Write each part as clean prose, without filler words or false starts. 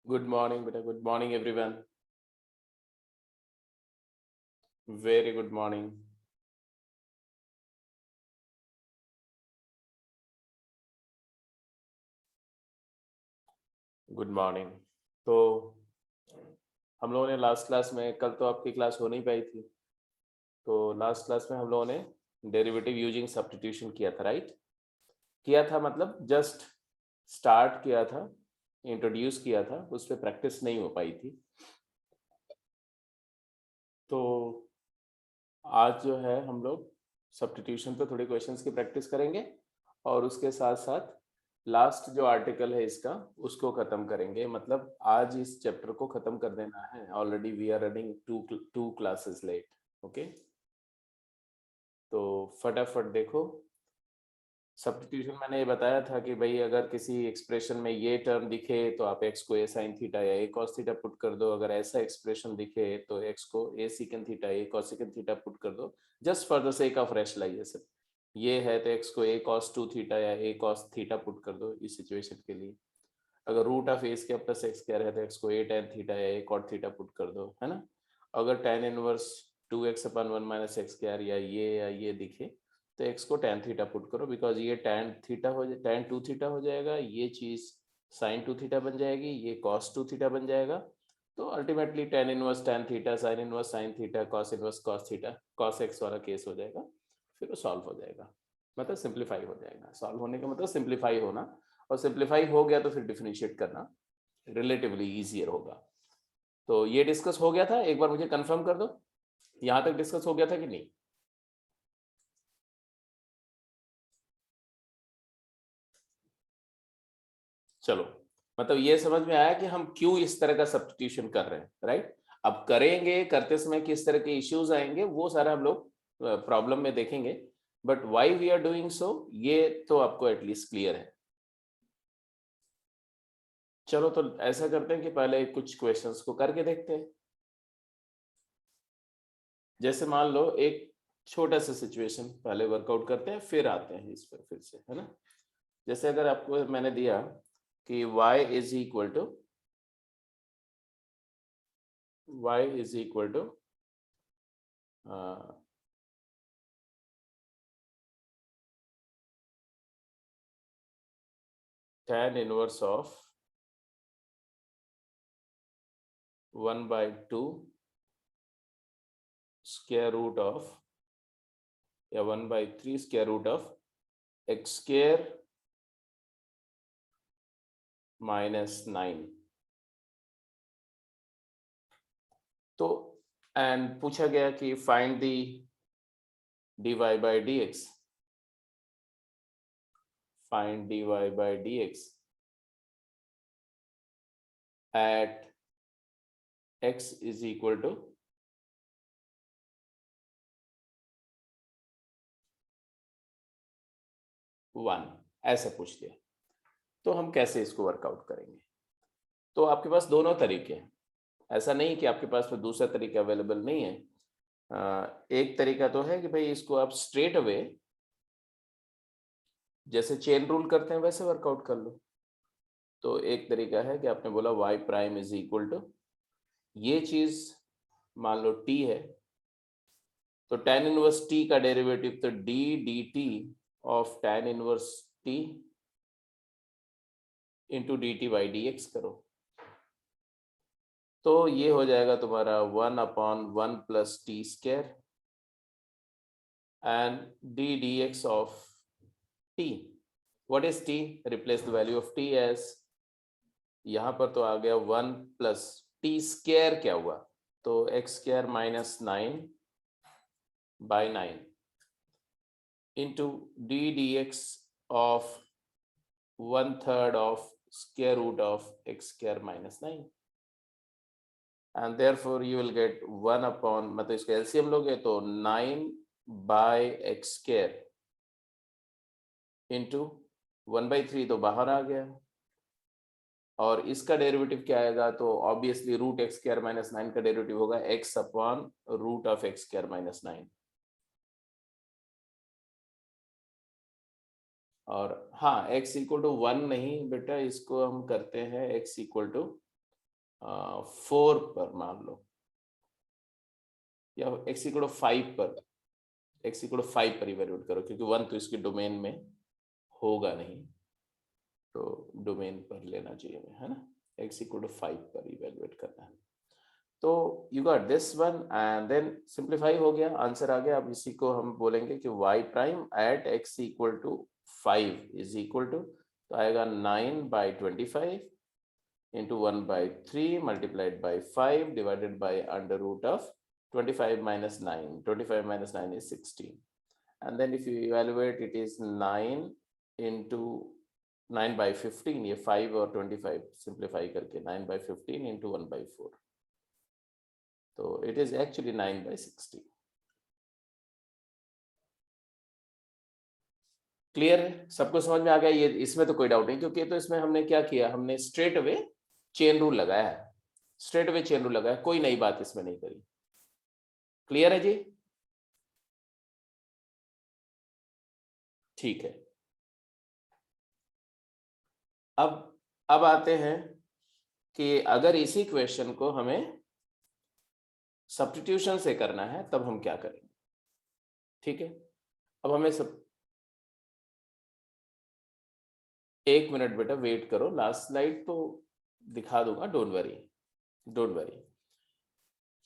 Good morning, beta. Good morning, everyone. Very good morning. Good morning. तो हम लोगों ने लास्ट क्लास में, कल तो आपकी क्लास हो नहीं पाई थी, तो लास्ट क्लास में हम लोगों ने डेरिवेटिव यूजिंग सब्स्टिट्यूशन किया था, राइट? किया था मतलब जस्ट स्टार्ट किया था, इंट्रोड्यूस किया था, उस पर प्रैक्टिस नहीं हो पाई थी। तो आज जो है हम लोग सब्स्टिट्यूशन पे थोड़ी क्वेश्चंस की प्रैक्टिस करेंगे और उसके साथ साथ लास्ट जो आर्टिकल है इसका उसको खत्म करेंगे। मतलब आज इस चैप्टर को खत्म कर देना है। Already we are running two classes late. Okay, तो फटाफट देखो। सब्स्टिट्यूशन मैंने ये बताया था कि भाई अगर किसी एक्सप्रेशन में ये टर्म दिखे तो आप एक्स को ए साइन थीटा या ए कॉस थीटा पुट कर दो। अगर ऐसा एक्सप्रेशन दिखे तो एक्स को a secant theta a cos secant theta put कर दो, just for the sake of rationalisation. ये है तो एक्स को ए कॉस टू थीटा या ए कॉस थीटा पुट कर दो इस सिचुएशन के लिए। अगर root of a square plus x square है तो एक्स को ए टेन थीटा या ए कॉट थीटा पुट कर दो, है ना। अगर tan inverse two x upon one minus x square या ये दिखे तो एक्स को टेन थीटा पुट करो, बिकॉज ये टेन थीटा हो जाए, टेन टू थीटा हो जाएगा, ये चीज साइन टू थीटा बन जाएगी, ये कॉस टू थीटा बन जाएगा। तो ultimately tan inverse tan theta sine inverse sine theta cos inverse cos theta cos x वाला केस हो जाएगा। फिर वो सॉल्व हो जाएगा, मतलब सिंप्लीफाई हो जाएगा। सॉल्व होने का मतलब सिंप्लीफाई होना, और सिंप्लीफाई हो गया तो फिर डिफरेंशिएट करना रिलेटिवली इजियर होगा। तो ये डिस्कस हो गया था, एक बार मुझे कंफर्म कर दो यहां तक डिस्कस हो गया था कि नहीं। चलो, मतलब ये समझ में आया कि हम क्यों इस तरह का सब्स्टिट्यूशन कर रहे हैं, राइट? अब करेंगे, करते समय किस तरह के इश्यूज आएंगे वो सारा हम लोग प्रॉब्लम में देखेंगे, but why we are doing so ये तो आपको एटलीस्ट क्लियर है। चलो, तो ऐसा करते हैं कि पहले कुछ क्वेश्चंस को करके देखते हैं। जैसे मान लो एक छोटा सा सिचुएशन पहले वर्कआउट करते हैं, फिर आते हैं इस पर फिर से, है ना। जैसे अगर आपको मैंने दिया कि y is equal to y is equal to tan inverse of 1/2 square root of या 1/3 square root of x square minus 9। तो एंड पूछा गया कि find the dy by d x, find dy by d x at x is equal to 1, ऐसा पूछ दिया। तो हम कैसे इसको वर्कआउट करेंगे? तो आपके पास दोनों तरीके हैं, ऐसा नहीं कि आपके पास में दूसरा तरीका अवेलेबल नहीं है। एक तरीका तो है कि भाई इसको आप स्ट्रेट अवे जैसे चेन रूल करते हैं वैसे वर्कआउट कर लो। तो एक तरीका है कि आपने बोला y prime is equal to ये चीज, मान लो t है, तो tan इनवर्स t का डेरिवेटिव तो d dt of tan inverse t into d t by d x करो। तो ये हो जाएगा तुम्हारा 1/1 plus t square and d d x of t. What is t? Replace the value of t as, यहां पर तो आ गया 1 प्लस टी स्क्वायर, क्या हुआ? तो x square minus 9/9 into d d x of 1/3 of square root of x square minus 9, and therefore you will get 1/, मतलब इसका एलसीएम लोगे तो 9/x स्क्वायर इंटू 1/3 तो बाहर आ गया, और इसका डेरिवेटिव क्या आएगा? तो obviously root x square minus 9 का डेरिवेटिव होगा x upon root of x square minus 9। और हाँ, x इक्वल टू 1 नहीं बेटा, इसको हम करते हैं x इक्वल टू 4 पर मान लो, या x इक्वल 5 पर, x इक्वल 5 पर इवेल्युएट करो, क्योंकि 1 तो इसके डोमेन में होगा नहीं, तो डोमेन पर लेना चाहिए हमें, है ना। x इक्वल 5 पर इवेल्युएट करना है। तो you got this one and then simplify हो गया, आंसर आ गया। अब इसी को हम बोलेंगे कि y prime at x equal to 5 is equal to, तो आएगा 9/25 into 1/3 multiplied by 5 divided by under root of 25 minus 9. 25 minus 9 is 16. And then if you evaluate, it is 9 into 9/15, ये 5 और 25 simplify करके 9/15 into 1/4. तो it is actually 9/60. क्लियर है, सबको समझ में आ गया ये, इसमें तो कोई डाउट नहीं, क्योंकि तो इसमें हमने क्या किया, हमने स्ट्रेट अवे चेन रूल लगाया है, स्ट्रेट अवे चेन रूल लगाया, कोई नई बात इसमें नहीं करी। क्लियर है जी, ठीक है। अब आते हैं कि अगर इसी क्वेश्चन को हमें सब्स्टिट्यूशन से करना है तब हम क्या करेंगे, ठीक है। अब हमें सब, एक मिनट बेटा वेट करो, लास्ट स्लाइड तो दिखा दूंगा, don't worry don't worry.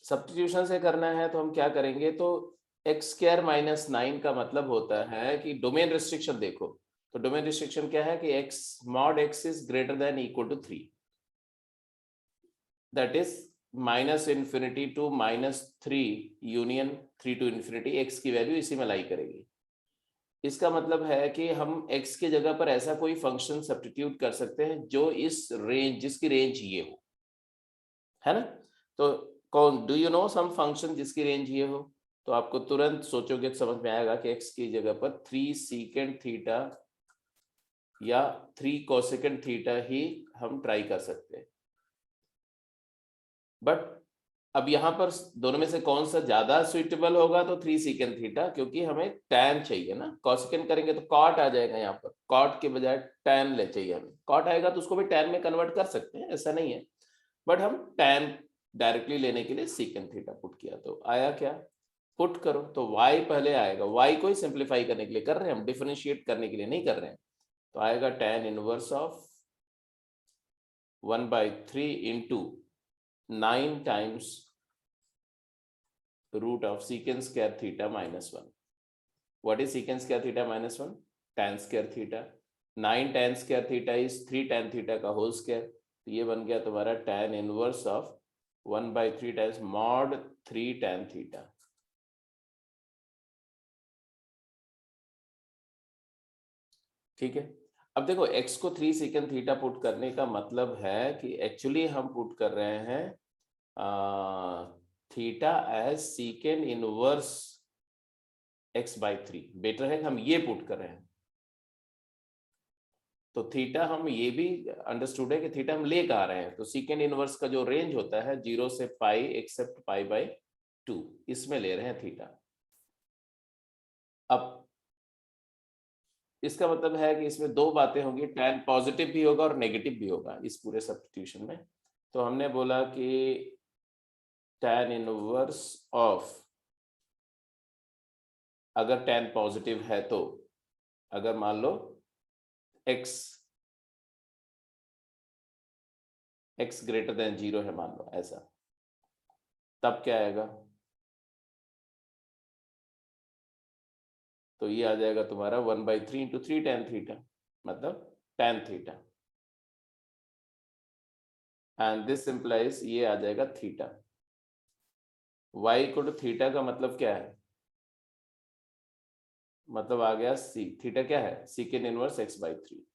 Substitution से करना है तो हम क्या करेंगे, तो x² माइनस 9 का मतलब होता है कि डोमेन रिस्ट्रिक्शन देखो, तो डोमेन रिस्ट्रिक्शन क्या है कि x mod x is greater than equal to 3, that is -∞ to -3 union 3 to infinity, x की वैल्यू इसी में लाई करेगी। इसका मतलब है कि हम x के जगह पर ऐसा कोई फंक्शन सब्स्टिट्यूट कर सकते हैं जो इस रेंज, जिसकी रेंज ये हो, है ना। तो कौन, do you know some function जिसकी रेंज ये हो, तो आपको तुरंत सोचोगे तो समझ में आएगा कि x की जगह पर 3 secant थीटा या 3 cosecant थीटा ही हम ट्राई कर सकते हैं। बट अब यहाँ पर दोनों में से कौन सा ज्यादा सुइटेबल होगा, तो 3 secant थीटा, क्योंकि हमें tan चाहिए ना, cosecant करेंगे तो cot आ जाएगा, यहाँ पर cot के बजाय tan ले चाहिए हमें, cot आएगा तो उसको भी tan में कन्वर्ट कर सकते हैं, ऐसा नहीं है, बट हम tan डायरेक्टली लेने के लिए secant थीटा पुट किया, तो आया क्या, पुट करो तो y पहले आएगा, y को ही सिंप्लीफाई करने के लिए कर रहे हैं हम, डिफरेंशिएट करने के लिए नहीं कर रहे हैं, तो आएगा tan inverse of 1/3 into 9 times root of secant square theta minus 1. What is secant square theta minus 1? Tan square theta. 9 tan square theta is 3 tan theta का whole square, तो ये बन गया तुम्हारा tan inverse of 1/3 times mod 3 tan theta। ठीक है, अब देखो x को 3 secant theta पुट करने का मतलब है कि एक्चुअली हम पुट कर रहे हैं theta as secant inverse x/3, better है हम ये पुट कर रहे हैं, तो थीटा हम ये भी अंडरस्टूड है कि थीटा हम ले कहा रहे हैं, तो secant इनवर्स का जो रेंज होता है 0 से पाई एक्सेप्ट π/2, इसमें ले रहे हैं थीटा। अब इसका मतलब है कि इसमें दो बातें होंगी, tan पॉजिटिव भी होगा और नेगेटिव भी होगा इस पूरे सब्स्टिट्यूशन में। तो हमने बोला कि tan इनवर्स ऑफ, अगर tan पॉजिटिव है तो, अगर मान लो x ग्रेटर देन 0 है मान लो ऐसा, तब क्या आएगा, तो ये आ जाएगा तुम्हारा 1/3 into 3 tan थीटा, मतलब tan theta, and this implies ये आ जाएगा theta. y equal to theta का मतलब क्या है, मतलब आ गया c, थीटा क्या है, secant इनवर्स x/3।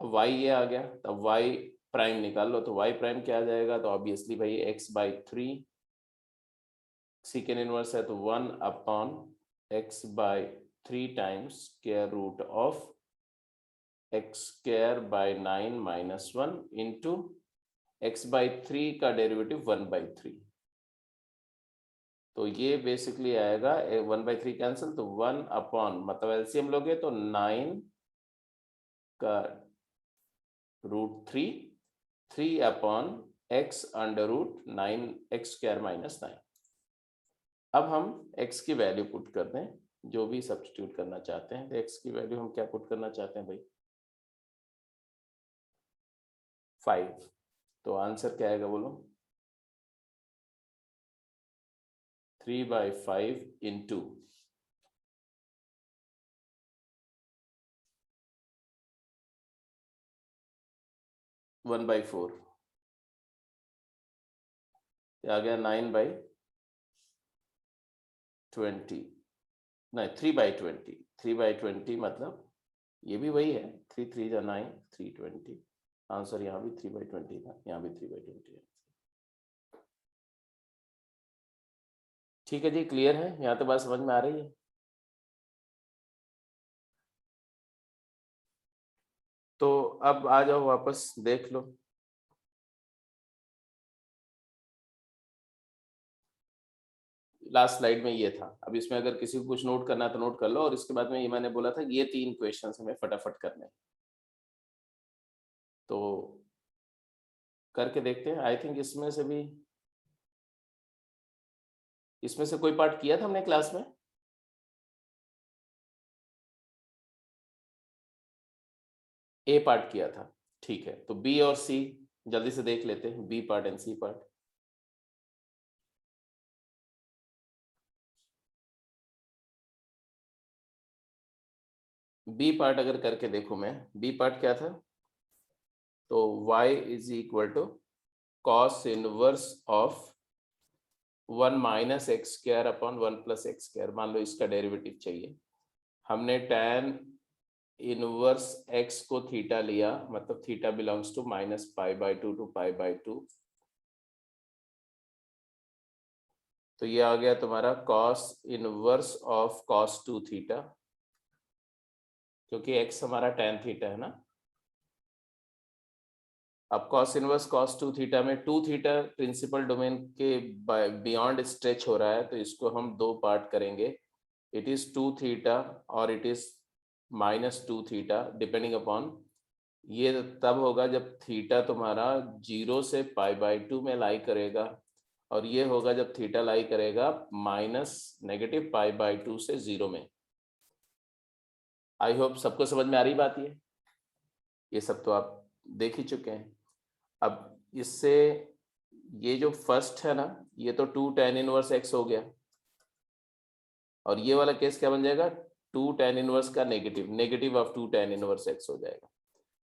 अब y ये आ गया, तब y प्राइम निकाल लो, तो y प्राइम क्या आ जाएगा, तो ऑब्वियसली भाई x/3, secant इनवर्स है तो 1/x/3 times square root of x²/9 - 1 into x/3 का डेरिवेटिव 1/3, तो ये बेसिकली आएगा 1/3 कैंसिल, तो 1 अपॉन, मतलब एलसीएम लोगे तो 9 का 3 upon x under root 9x² minus 9। अब हम x की वैल्यू पुट कर दें, जो भी सब्स्टिट्यूट करना चाहते हैं। तो x की वैल्यू हम क्या पुट करना चाहते हैं भाई? 5। तो आंसर क्या आएगा बोलो? 3/5 इंटू 1/4 आ गया 9/20, नहीं 3/20। 3/20 मतलब ये भी वही है, 3 3 जा 9, 320। आंसर यहाँ भी 3/20 था, यहाँ भी 3/20 है। ठीक है जी, क्लियर है? यहाँ तो बात समझ में आ रही है? तो अब आ जाओ वापस देख लो। लास्ट स्लाइड में ये था। अब इसमें अगर किसी को कुछ नोट करना है तो नोट कर लो, और इसके बाद में ये मैंने बोला था कि ये 3 क्वेश्चंस हमें फटाफट करने हैं। तो करके देखते हैं। आई थिंक इसमें से कोई पार्ट किया था हमने क्लास में? ए पार्ट किया था, ठीक है। तो बी और सी जल्दी से देख लेते हैं, B part and C part. B part अगर करके देखूं मैं, बी पार्ट क्या था? तो y is equal to cos inverse of 1 minus x square upon 1 plus x square. मान लो इसका डेरिवेटिव चाहिए। हमने tan इनवर्स x को थीटा लिया, मतलब थीटा बिलोंग्स टू -π/2 टू π/2। तो ये आ गया तुम्हारा cos inverse of cos2 theta, क्योंकि x हमारा tan थीटा है ना। अब cos इनवर्स cos2 थीटा में 2 थीटा प्रिंसिपल डोमेन के बियॉन्ड स्ट्रेच हो रहा है, तो इसको हम 2 पार्ट करेंगे। इट इज 2 थीटा और it is -2 theta depending upon. ये तब होगा जब थीटा तुम्हारा 0 से π/2 में लाई करेगा, और ये होगा जब थीटा लाई करेगा -π/2 से 0 में। आई होप सबको समझ में आ रही बात ये सब तो आप देख ही चुके हैं। अब इससे ये जो फर्स्ट है ना, ये तो 2 tan इनवर्स x हो गया, और ये वाला केस क्या बन जाएगा? 2 tan इनवर्स का negative of 2 tan inverse x हो जाएगा।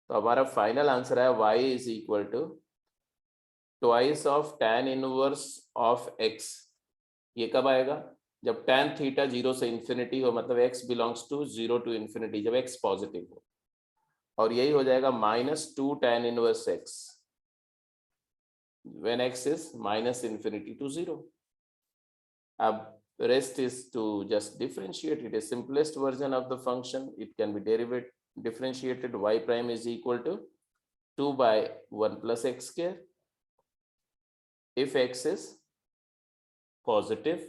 तो हमारा फाइनल आंसर है y is equal to twice of tan inverse of x। ये कब आएगा? जब tan थीटा 0 से इंफिनिटी हो, मतलब x belongs to 0 to infinity, जब x पॉजिटिव हो। और यही हो जाएगा -2 tan inverse x when x is -infinity to 0. अब rest is to just differentiate. It is simplest version of the function. It can be differentiated. Y prime is equal to 2/1 plus x square if x is positive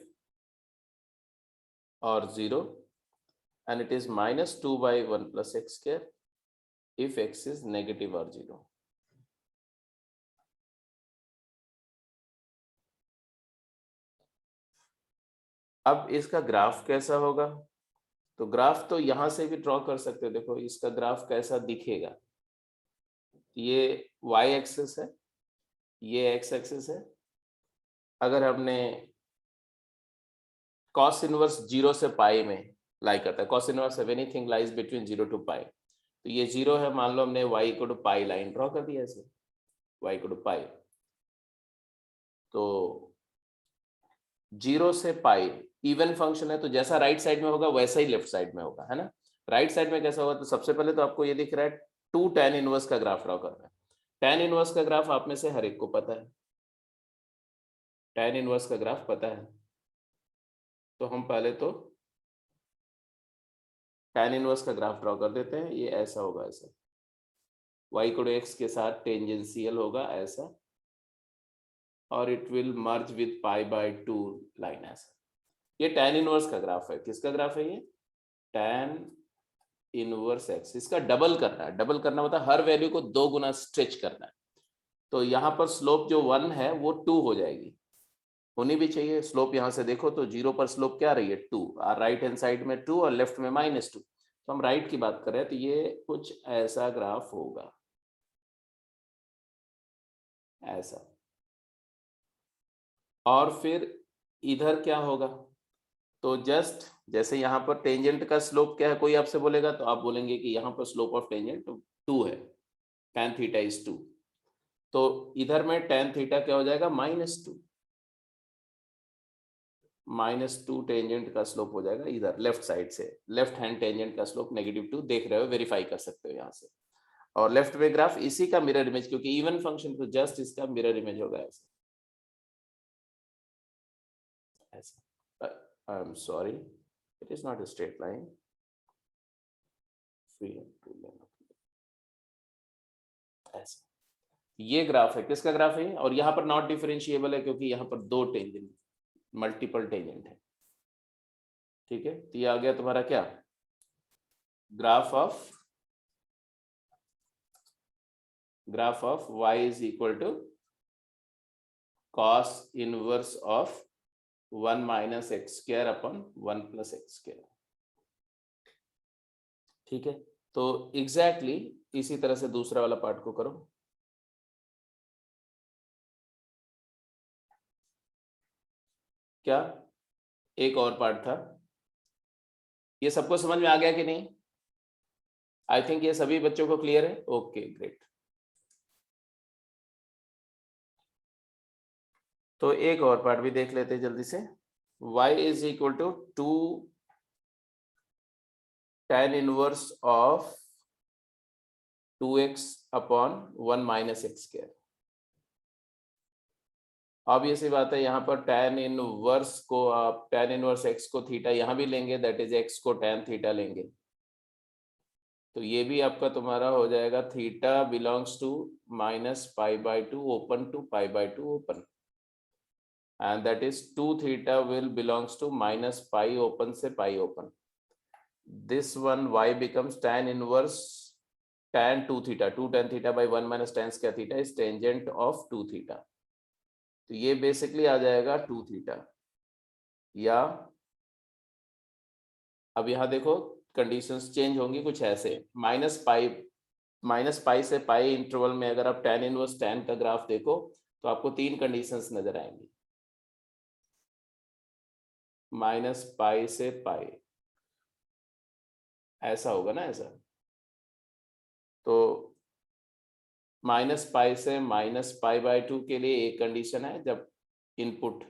or 0, and it is -2/1 plus x square if x is negative or 0. अब इसका graph कैसा होगा? तो graph तो यहां से भी draw कर सकते हो। देखो इसका ग्राफ कैसा दिखेगा। ये y एक्सिस है, ये x एक्सिस है। अगर हमने cos इनवर्स 0 से पाई में लाई करता है, cos inverse of anything lies between 0 to pi. तो ये 0 है, मान लो हमने y को टू पाई लाइन ड्रॉ कर दिया ऐसे, y को टू पाई। तो 0 से पाई इवन फंक्शन है, तो जैसा राइट साइड में होगा वैसा ही लेफ्ट साइड में होगा, है ना। राइट साइड में कैसा होगा? तो सबसे पहले तो आपको ये दिख रहा है 2 tan इनवर्स का ग्राफ ड्रॉ कर रहा है। tan इनवर्स का ग्राफ आप में से हर एक को पता है, tan इनवर्स का ग्राफ पता है। तो हम पहले तो tan इनवर्स का ग्राफ ड्रॉ कर देते हैं। ये ऐसा होगा, ऐसा y को x के साथ टेंजेंशियल होगा ऐसा, और it will merge with π/2 line ऐसा। ये tan इनवर्स का ग्राफ है। किसका ग्राफ है ये? tan इनवर्स एक्स, इसका डबल करना है। डबल करना मतलब हर वैल्यू को 2 गुना स्ट्रेच करना है। तो यहाँ पर स्लोप जो 1 है वो 2 हो जाएगी, होनी भी चाहिए। स्लोप यहाँ से देखो तो 0 पर स्लोप क्या रही है 2, और राइट हैंड साइड में 2 और लेफ्ट में -2। तो हम राइट की बात कर रहे हैं, तो ये कुछ ऐसा ग्राफ होगा, ऐसा। और फिर इधर क्या होगा, तो जस्ट जैसे यहाँ पर टेंजेंट का स्लोप क्या है, कोई आपसे बोलेगा तो आप बोलेंगे कि यहाँ पर स्लोप ऑफ टेंजेंट 2 है, tan थीटा इज 2। तो इधर में tan थीटा क्या हो जाएगा -2, -2 टेंजेंट का स्लोप हो जाएगा इधर लेफ्ट साइड से। लेफ्ट हैंड टेंजेंट का स्लोप -2 देख रहे हो, वेरीफाई कर सकते हो यहाँ से। और लेफ्ट में ग्राफ इसी का मिरर इमेज, क्योंकि इवन फंक्शन तो जस्ट इसका मिरर इमेज होगा ऐसा, ऐसा। I am sorry, it is not a straight line, ऐसा। ये ग्राफ है, किसका ग्राफ है, और यहाँ पर नॉट डिफरेंशिएबल है क्योंकि यहाँ पर 2 टेंजेंट, मल्टीपल टेंजेंट है। ठीक है, तो ये आ गया तुम्हारा क्या, graph of y is equal to cos inverse of 1 minus x square upon 1 plus x square. ठीक है, तो एग्जैक्टली इसी तरह से दूसरा वाला पार्ट को करो। क्या एक और पार्ट था, ये सबको समझ में आ गया कि नहीं? आई थिंक ये सभी बच्चों को क्लियर है। Okay great. तो एक और पार्ट भी देख लेते हैं जल्दी से। y is equal to 2 tan inverse of 2x upon 1 minus x square. अब ये सी बात है, यहाँ पर tan इनवर्स को आप tan इनवर्स x को थीटा यहाँ भी लेंगे, दैट इज x को tan थीटा लेंगे, तो ये भी आपका तुम्हारा हो जाएगा theta belongs to -π/2 open to π/2 open, and that is 2 theta will belongs to -π open से π open. This one y becomes tan inverse tan 2 theta, 2 tan theta by 1 minus tan square theta is tangent of 2 theta. तो ये basically आ जाएगा 2 theta, या अब यहाँ देखो conditions change होंगी कुछ ऐसे, -π से π इंटरवल में अगर आप tan इनवर्स tan का ग्राफ देखो तो आपको 3 कंडीशंस नजर आएंगी, -π से π ऐसा होगा ना, ऐसा। तो -π से -π/2 के लिए एक कंडीशन है, जब इनपुट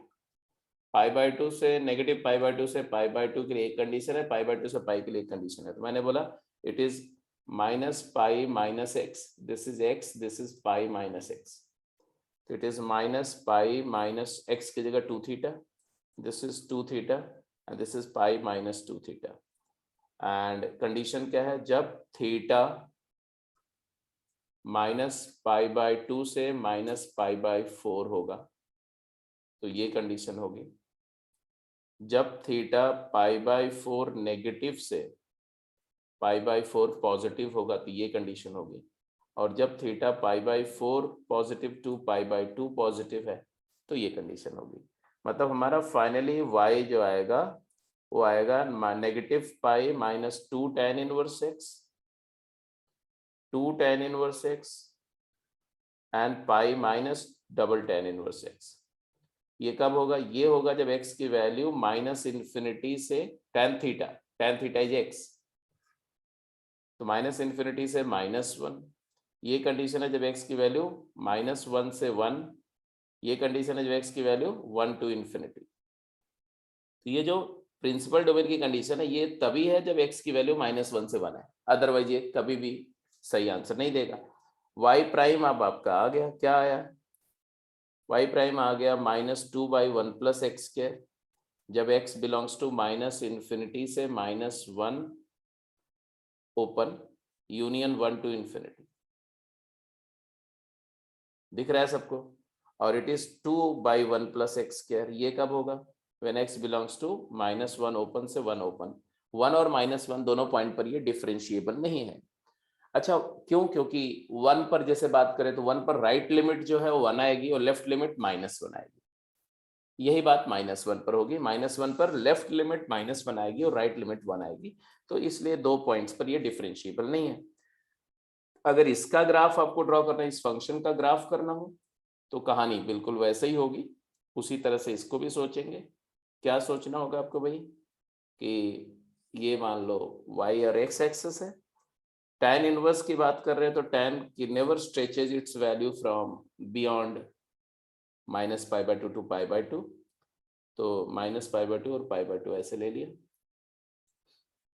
π/2 से नेगेटिव π/2 से π/2 के लिए एक कंडीशन है, π/2 से π के लिए एक कंडीशन है। तो मैंने बोला it is -π minus x, this is x, this is π minus x, तो इट इज -π माइनस एक्स की जगह 2 theta, this is 2 theta and this is π minus 2 theta. And condition क्या है, जब थीटा -π/2 से -π/4 होगा तो ये कंडीशन होगी। जब थीटा π/4 नेगेटिव से π/4 पॉजिटिव होगा तो ये कंडीशन होगी। और जब थीटा π/4 पॉजिटिव टू π/2 पॉजिटिव है तो ये कंडीशन होगी। मतलब हमारा फाइनली y जो आएगा वो आएगा -π minus 2 tan inverse x, 2 tan inverse x and π minus double tan inverse x। ये कब होगा, ये होगा जब x की वैल्यू -∞ से tan थीटा इज x, तो -∞ से -1, ये कंडीशन है जब x की वैल्यू -1 से 1, ये कंडीशन है जब x की वैल्यू 1 to इन्फिनिटी। तो ये जो प्रिंसिपल डोमेन की कंडीशन है ये तभी है जब x की वैल्यू -1 से 1 है, अदरवाइज ये कभी भी सही आंसर नहीं देगा। y प्राइम अब आपका आ गया, क्या आया, y प्राइम आ गया -2/1 प्लस एक्स स्क्वायर, जब x बिलोंग्स टू -∞ से -1 ओपन यूनियन 1 to इन्फिनिटी। दिख रहा है सबको? और it is 2/1 plus x square, ये कब होगा, when x belongs to -1 open से 1 ओपन, 1 और -1 दोनों पॉइंट पर ये डिफरेंशिएबल नहीं है। अच्छा क्यों? क्योंकि 1 पर जैसे बात करें तो 1 पर राइट लिमिट जो है वो 1 आएगी और लेफ्ट लिमिट -1 आएगी। यही बात -1 पर होगी, -1 पर लेफ्ट लिमिट -1 आएगी और राइट लिमिट 1 आएगी, तो इसलिए 2 पॉइंट्स पर ये डिफरेंशिएबल नहीं है। अगर इसका ग्राफ आपको ड्रॉ करना है, इस फंक्शन का ग्राफ करना हो, तो कहानी बिल्कुल वैसे ही होगी, उसी तरह से इसको भी सोचेंगे। क्या सोचना होगा आपको भाई कि ये मान लो y और x एक्सिस है, tan इनवर्स की बात कर रहे हैं तो tan की never stretches its value from beyond -π/2 to π/2, तो -π/2 और π/2 ऐसे ले लिया,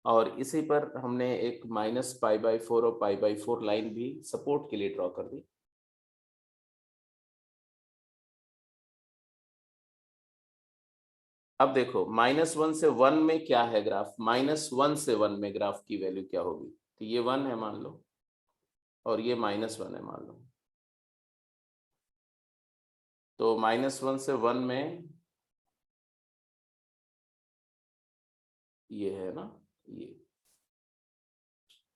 और इसी पर हमने एक -π/4 और π/4 लाइन भी सपोर्ट के लिए ड्रॉ कर दी। अब देखो -1 से 1 में क्या है ग्राफ, -1 से 1 में ग्राफ की वैल्यू क्या होगी, तो ये 1 है मान लो और ये -1 है मान लो, तो -1 से 1 में ये है ना, ये,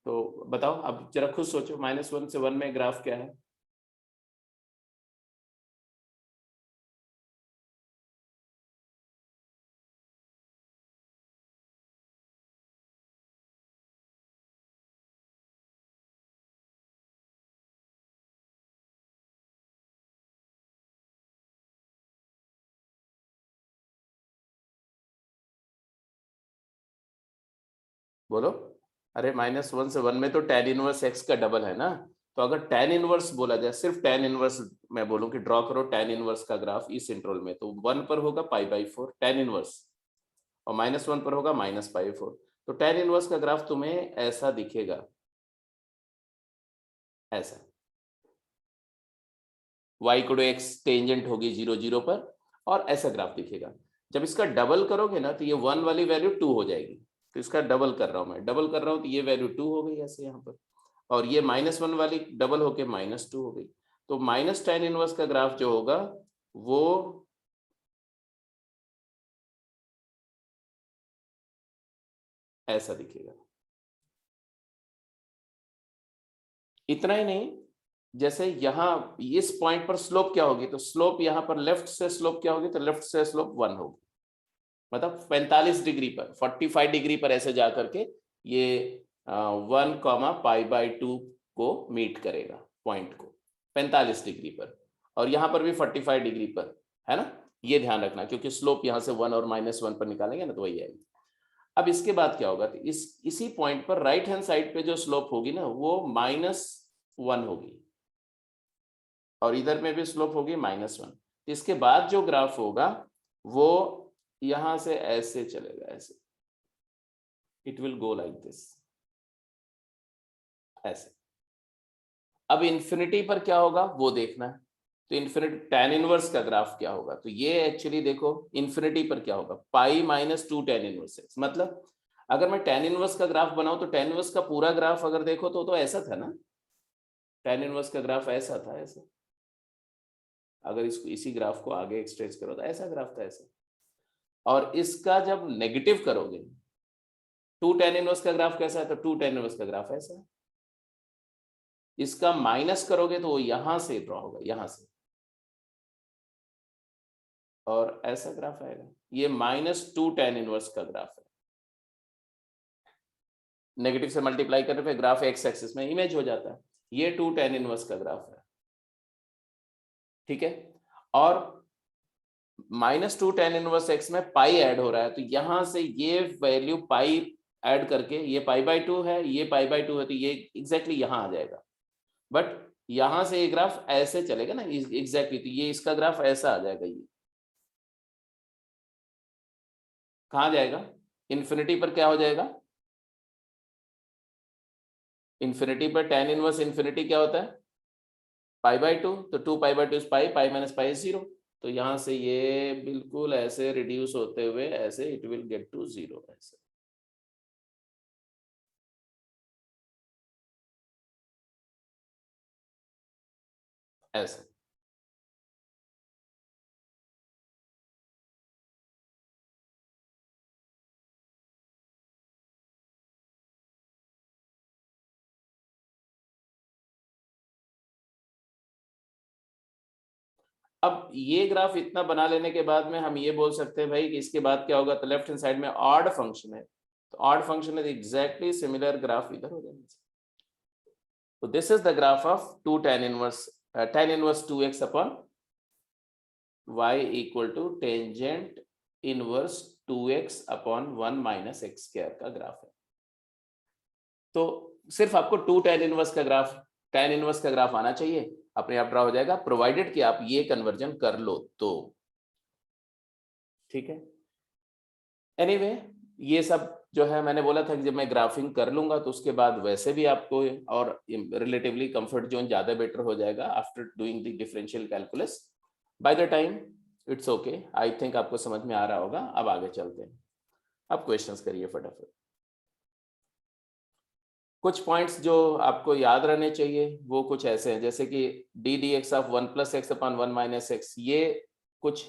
तो बताओ अब जरा खुद सोचो -1 से 1 में ग्राफ क्या है। बोलो, अरे -1 से 1 में तो tan इनवर्स x का डबल है ना, तो अगर tan इनवर्स बोला जाए, सिर्फ tan इनवर्स मैं बोलूं कि ड्रॉ करो tan इनवर्स का ग्राफ इस इंटरवल में, तो 1 पर होगा π/4 tan इनवर्स और -1 पर होगा -π/4, तो tan इनवर्स का ग्राफ तुम्हें ऐसा दिखेगा, ऐसा y को x टेंजेंट होगी 0 0 पर और ऐसा ग्राफ दिखेगा। जब इसका डबल करोगे ना तो ये 1 वाली वैल्यू 2 हो जाएगी, तो इसका डबल कर रहा हूं मैं, डबल कर रहा हूं तो ये वैल्यू 2 हो गई ऐसे यहाँ पर, और ये -1 वाली डबल होके -2 हो गई, तो माइनस tan इनवर्स का ग्राफ जो होगा वो ऐसा दिखेगा। इतना ही नहीं, जैसे यहाँ इस पॉइंट पर स्लोप क्या होगी, तो स्लोप यहाँ पर लेफ्ट से स्लोप क्या होगी, तो लेफ्ट से स्लोप 1 होगी, मतलब 45 डिग्री पर, 45 डिग्री पर ऐसे जा करके ये 1, π/2 को मीट करेगा पॉइंट को 45 डिग्री पर, और यहाँ पर भी 45 डिग्री पर है ना, ये ध्यान रखना क्योंकि स्लोप यहाँ से 1 और -1 पर निकालेंगे ना तो वही आएगी। अब इसके बाद क्या होगा, तो इसी पॉइंट पर राइट हैंड साइड पे जो स्लोप होगी ना वो -1 होगी, और इधर में भी स्लोप होगी -1, इसके बाद जो ग्राफ होगा वो यहां से ऐसे चलेगा, ऐसे it will go like this, ऐसे। अब इन्फिनिटी पर क्या होगा वो देखना है, तो इन्फिनिटी tan इनवर्स का ग्राफ क्या होगा, तो ये एक्चुअली देखो इन्फिनिटी पर क्या होगा, π-2 tan इनवर्स x, मतलब अगर मैं tan इनवर्स का ग्राफ बनाऊं तो tan इनवर्स का पूरा ग्राफ अगर देखो तो ऐसा था ना, tan इनवर्स का ग्राफ ऐसा था, ऐसा, अगर इसको इसी ग्राफ को आगे एक्सट्रेच करो तो ऐसा ग्राफ था, ऐसा, और इसका जब नेगेटिव करोगे 2 tan इनवर्स का ग्राफ कैसा है, तो 2 tan इनवर्स का ग्राफ ऐसा है, इसका माइनस करोगे तो वो यहां से ड्रॉ होगा, यहां से, और ऐसा ग्राफ आएगा, ये -2 tan इनवर्स का ग्राफ है, नेगेटिव से मल्टीप्लाई करने पे ग्राफ एक्स एक्सिस में इमेज हो जाता है, ये 2 tan इनवर्स का ग्राफ है, ठीक है, और -2 tan इनवर्स x में पाई ऐड हो रहा है, तो यहां से ये वैल्यू पाई ऐड करके ये π/2 है, ये π/2 है, तो ये एग्जैक्टली यहां आ जाएगा, बट यहां से ये ग्राफ ऐसे चलेगा ना एग्जैक्टली, तो ये इसका ग्राफ ऐसा आ जाएगा, ये कहां जाएगा, इन्फिनिटी पर क्या हो जाएगा, इन्फिनिटी पर tan इनवर्स इन्फिनिटी क्या होता है π/2, तो 2π/2 is pi, pi minus pi is 0, तो यहां से ये बिल्कुल ऐसे रिड्यूस होते हुए ऐसे इट विल गेट टू 0, ऐसे, ऐसे। अब ये ग्राफ इतना बना लेने के बाद में हम ये बोल सकते हैं भाई कि इसके बाद क्या होगा, तो लेफ्ट हैंड साइड में ऑड फंक्शन है, तो odd function is exactly similar graph इधर हो जाएगा। तो this is the graph of 2 tan inverse 2x upon y equal to tangent inverse 2x upon 1 minus x square का ग्राफ है। तो सिर्फ आपको 2 tan इनवर्स का ग्राफ आना चाहिए, अपने आप ड्रा हो जाएगा, प्रोवाइडेड कि आप ये कन्वर्जन कर लो तो। ठीक है, एनीवे ये सब जो है मैंने बोला था कि जब मैं ग्राफिंग कर लूंगा तो उसके बाद वैसे भी आपको और रिलेटिवली कंफर्ट जोन ज्यादा बेटर हो जाएगा after doing the differential calculus. By the time it's okay, I think आपको समझ में आ रहा होगा। अब आगे चलते हैं, अब क्वेश्चंस करिए फटाफट। कुछ पॉइंट्स जो आपको याद रहने चाहिए वो कुछ ऐसे हैं, जैसे कि d d x of 1 + x / 1 - x, ये कुछ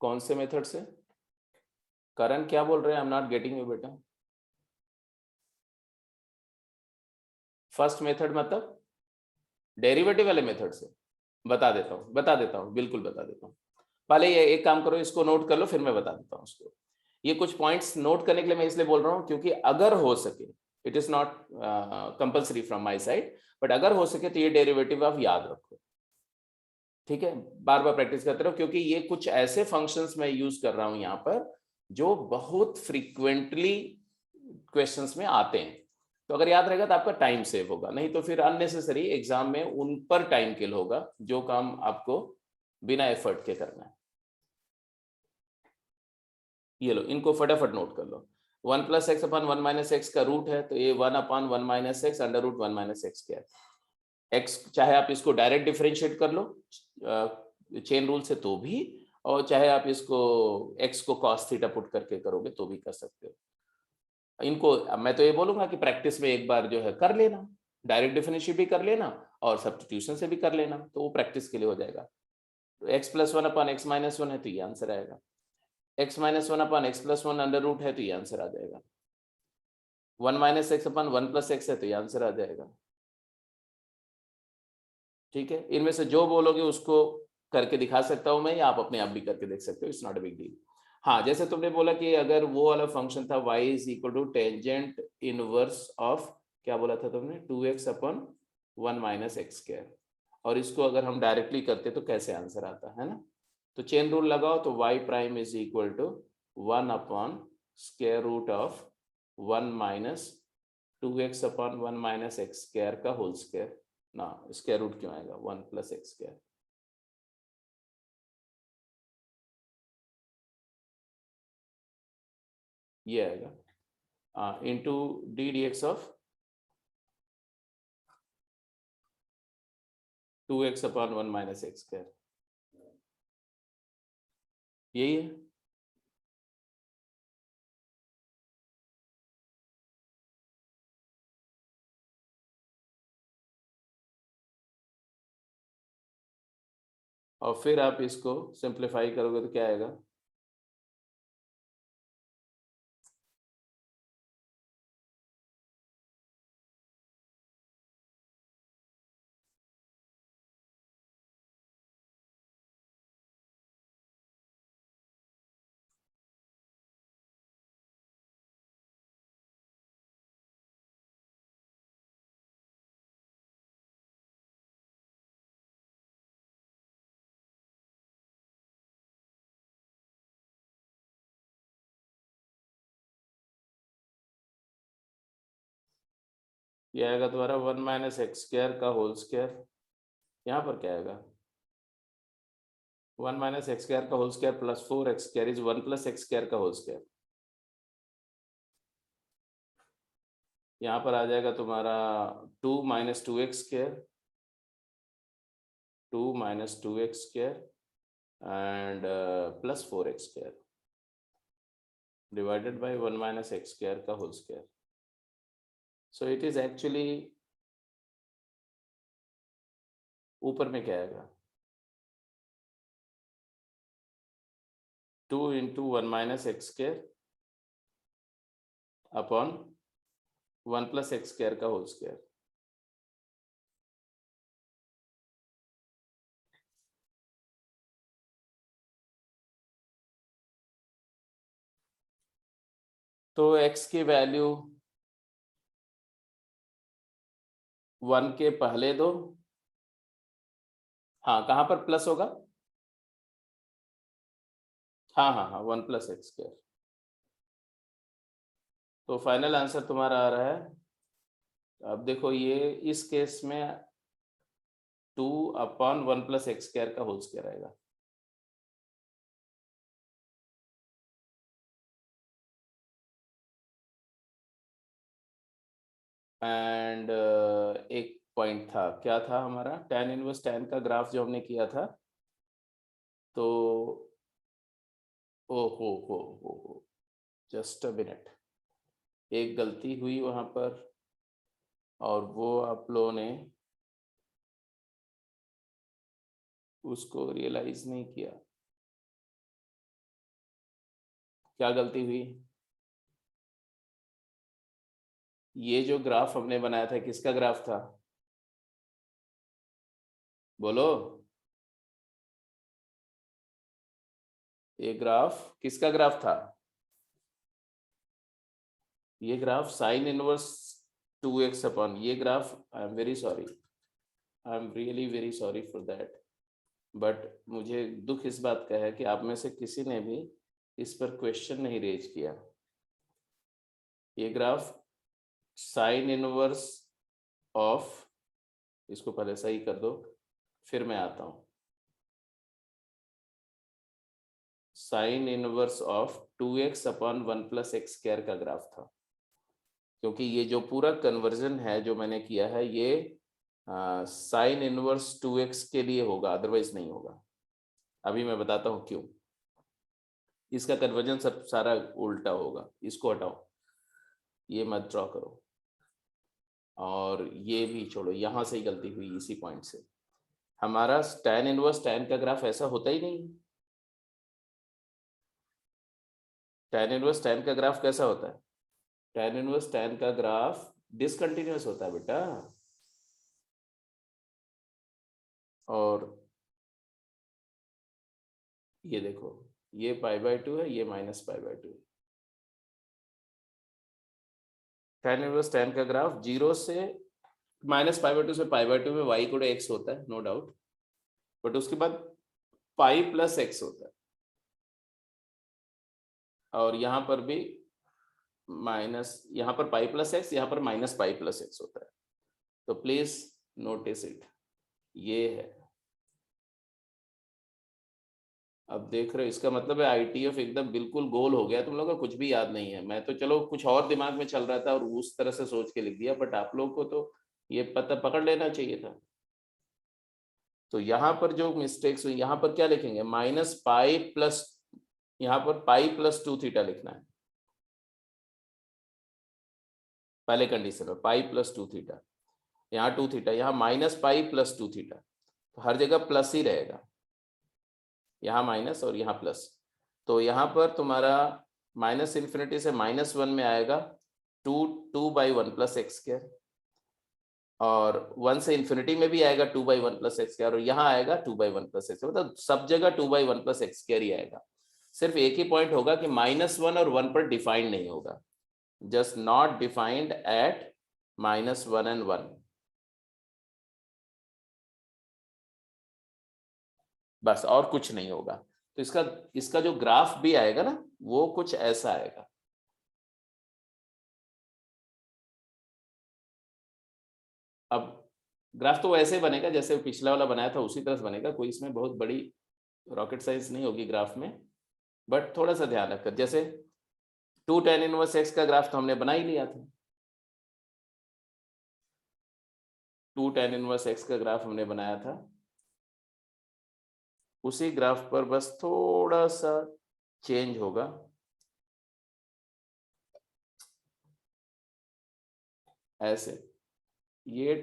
कौन से मेथड से? करण क्या बोल रहे हैं? I am not getting you बेटा। फर्स्ट मेथड मतलब डेरिवेटिव वाले मेथड से? बता देता हूँ, बिल्कुल बता देता हूँ। पहले ये एक काम करो, इसको नोट कर लो, फिर मैं बता देता हूँ उसको। ये कुछ पॉइंट्स नोट करने के लिए मैं इसलिए बोल रहा हूँ क्योंकि अगर हो सके, it is not compulsory from my side, but अगर हो सके तो ये डेरिवेटिव आप याद रखो। ठीक है, बार बार प्रैक्टिस करते रहो, क्योंकि ये कुछ ऐसे फंक्शंस मैं यूज कर रहा हूं यहाँ पर जो बहुत फ्रीक्वेंटली क्वेश्चंस में आते हैं। तो अगर याद रहेगा तो आपका टाइम सेव होगा, नहीं तो फिर अननेसेसरी एग्जाम में उन पर टाइम किल होगा जो काम आपको बिना एफर्ट के करना है। ये लो, इनको फटाफट नोट कर लो। 1 + x / 1 - x का रूट है, तो ये 1/1 - x √1 - x क्या है। x चाहे आप इसको डायरेक्ट डिफरेंशिएट कर लो चेन रूल से तो भी, और चाहे आप इसको x को cos थीटा पुट करके करोगे तो भी कर सकते हो। इनको मैं तो ये बोलूंगा कि प्रैक्टिस में एक बार जो है कर लेना, डायरेक्ट डिफरेंशिएट भी कर लेना और सब्स्टिट्यूशन से भी कर लेना, तो वो प्रैक्टिस के लिए हो जाएगा। तो x + 1/x - 1 है, तो ये आंसर आएगा। x - 1/x + 1 अंडर रूट है, तो ये आंसर आ जाएगा। 1 - x / 1 + x है, तो ये आंसर आ जाएगा। ठीक है, इनमें से जो बोलोगे उसको करके दिखा सकता हूं मैं, या आप अपने आप भी करके देख सकते हो, it's not a big deal. हाँ, जैसे तुमने बोला कि अगर वो वाला फंक्शन था y = टेंजेंट इनवर्स ऑफ, क्या बोला था तुमने, 2x upon 1 - x², और इसको अगर हम डायरेक्टली करते तो कैसे आंसर आता है ना। तो चेन रूल लगाओ, तो y' = 1/√(1 - 2x upon 1 - x² का होल स्क्वायर ना, स्क्वायर रूट क्यों आएगा, 1 + x²। ये आएगा into d d x of 2x upon 1 - x², यही है। और फिर आप इसको सिंप्लीफाई करोगे तो क्या आएगा, ये आएगा तुम्हारा 1 - x² का होल स्क्वायर। यहाँ पर क्या आएगा, 1 - x² का whole square plus 4x² is 1 + x² का होल स्क्वायर। यहाँ पर आ जाएगा तुम्हारा 2 - 2x², 2 - 2x² and plus 4x² divided by 1 - x² का whole square. So it is actually, ऊपर में क्या आएगा, 2 × 1 - x² अपॉन 1 + x² का होल स्क्वायर। तो x की वैल्यू 1 के पहले दो, हाँ कहाँ पर प्लस होगा, हाँ हाँ हाँ 1 + x²। तो फाइनल आंसर तुम्हारा आ रहा है, अब देखो ये इस केस में 2/1 + x² का होल स्क्वायर आएगा। एंड एक पॉइंट था, क्या था हमारा, tan इनवर्स tan का ग्राफ जो हमने किया था, तो ओ हो जस्ट अ मिनट, एक गलती हुई वहां पर और वो आप लोगों ने उसको रियलाइज नहीं किया। क्या गलती हुई, ये जो ग्राफ हमने बनाया था किसका ग्राफ था, बोलो, ये ग्राफ किसका ग्राफ था, ये ग्राफ साइन इनवर्स 2x/, ये graph, I am very sorry, I am really very sorry for that, but मुझे दुख इस बात का है कि आप में से किसी ने भी इस पर क्वेश्चन नहीं रेज किया। ये ग्राफ साइन इनवर्स ऑफ, इसको पहले सही कर दो फिर मैं आता हूं, sine inverse of 2x/1 + x² का ग्राफ था, क्योंकि ये जो पूरा कन्वर्जन है जो मैंने किया है ये साइन इनवर्स 2x के लिए होगा, अदरवाइज नहीं होगा। अभी मैं बताता हूँ क्यों, इसका कन्वर्जन सब सारा उल्टा होगा, इसको हटाओ, ये मत ड्रॉ करो, और ये भी छोड़ो, यहां से ही गलती हुई इसी पॉइंट से, हमारा tan इनवर्स tan का ग्राफ ऐसा होता ही नहीं। tan इनवर्स tan का ग्राफ कैसा होता है, tan इनवर्स tan का ग्राफ डिसकंटिन्यूअस होता है बेटा, और ये देखो ये π/2 है, ये -π/2 है। tan इनवर्स tan का ग्राफ 0 से -π/2 से π/2 में y = x होता है, नो डाउट, बट उसके बाद π + x होता है, और यहाँ पर भी माइनस, यहाँ पर π + x, यहाँ पर -π + x होता है, तो प्लीज नोटिस इट, ये है। अब देख रहे हो, इसका मतलब है ITF एकदम बिल्कुल गोल हो गया, तुम लोगों को कुछ भी याद नहीं है, मैं तो चलो कुछ और दिमाग में चल रहा था और उस तरह से सोच के लिख दिया, बट आप लोग को तो ये पता पकड़ लेना चाहिए था। तो यहाँ पर जो मिस्टेक्स हुई, यहाँ पर क्या लिखेंगे, -π+, यहाँ पर π + 2θ लिखना है, पहले कंडीशन में π + 2θ, यहाँ 2θ, यहाँ -π + 2θ, तो हर जगह प्लस ही रहेगा, यहाँ माइनस और यहाँ प्लस, तो यहाँ पर तुम्हारा -∞ से -1 में आएगा 2/1 + x², और 1 से इन्फिनिटी में भी आएगा 2/1 + x², और यहाँ आएगा 2/1 + x², मतलब सब जगह 2/1 + x² ही आएगा। सिर्फ एक ही पॉइंट होगा कि -1 और 1 पर डिफाइंड नहीं होगा, just not defined at -1 and 1, बस और कुछ नहीं होगा। तो इसका जो ग्राफ भी आएगा ना, वो कुछ ऐसा आएगा। अब ग्राफ तो वैसे बनेगा जैसे पिछला वाला बनाया था, उसी तरह से बनेगा, कोई इसमें बहुत बड़ी रॉकेट साइंस नहीं होगी ग्राफ में, बट थोड़ा सा ध्यान रखकर, जैसे 2 tan इनवर्स x का ग्राफ तो हमने बना ही लिया था, 2 tan इनवर्स x का ग्राफ हमने बनाया था, उसी ग्राफ पर बस थोड़ा सा चेंज होगा, ऐसे, ये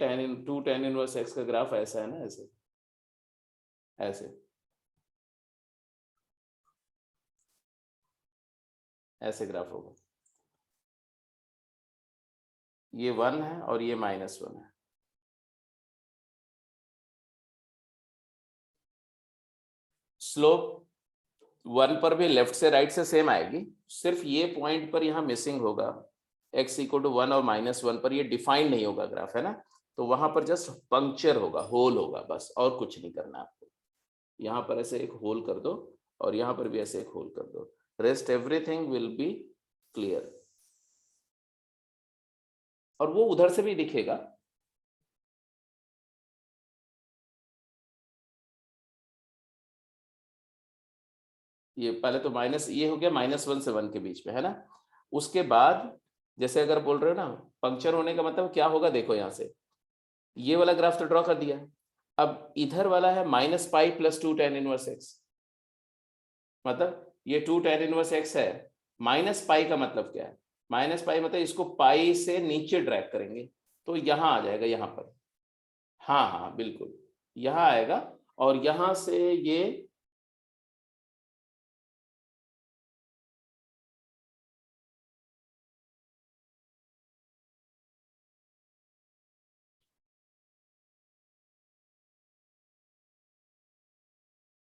2 tan इनवर्स x का ग्राफ ऐसा है ना, ऐसे ऐसे ऐसे ग्राफ होगा, ये 1 है और ये -1 है, स्लोप 1 पर भी लेफ्ट से राइट से सेम आएगी, सिर्फ ये पॉइंट पर यहाँ मिसिंग होगा, x इक्वल टू 1 और -1 पर ये डिफाइंड नहीं होगा ग्राफ, है ना, तो वहां पर जस्ट पंक्चर होगा, होल होगा, बस और कुछ नहीं करना आपको। यहाँ पर ऐसे एक होल कर दो और यहाँ पर भी ऐसे एक होल कर दो, rest everything will be clear. और वो उधर से भी दिखेगा, ये पहले तो माइनस, ये हो गया -1 से 1 के बीच में, है ना। उसके बाद जैसे अगर बोल रहे हो ना पंक्चर होने का मतलब क्या होगा, देखो यहाँ से ये वाला ग्राफ तो ड्रॉ कर दिया, अब इधर वाला है -पाई + 2 tan इनवर्स x, मतलब ये 2 tan इनवर्स x है, -पाई का मतलब क्या है, -पाई मतलब इसको पाई से नीचे ड्रैग करेंगे तो यहाँ आ जाएगा, यहाँ पर, हाँ हाँ बिल्कुल यहाँ आएगा, और यहाँ से ये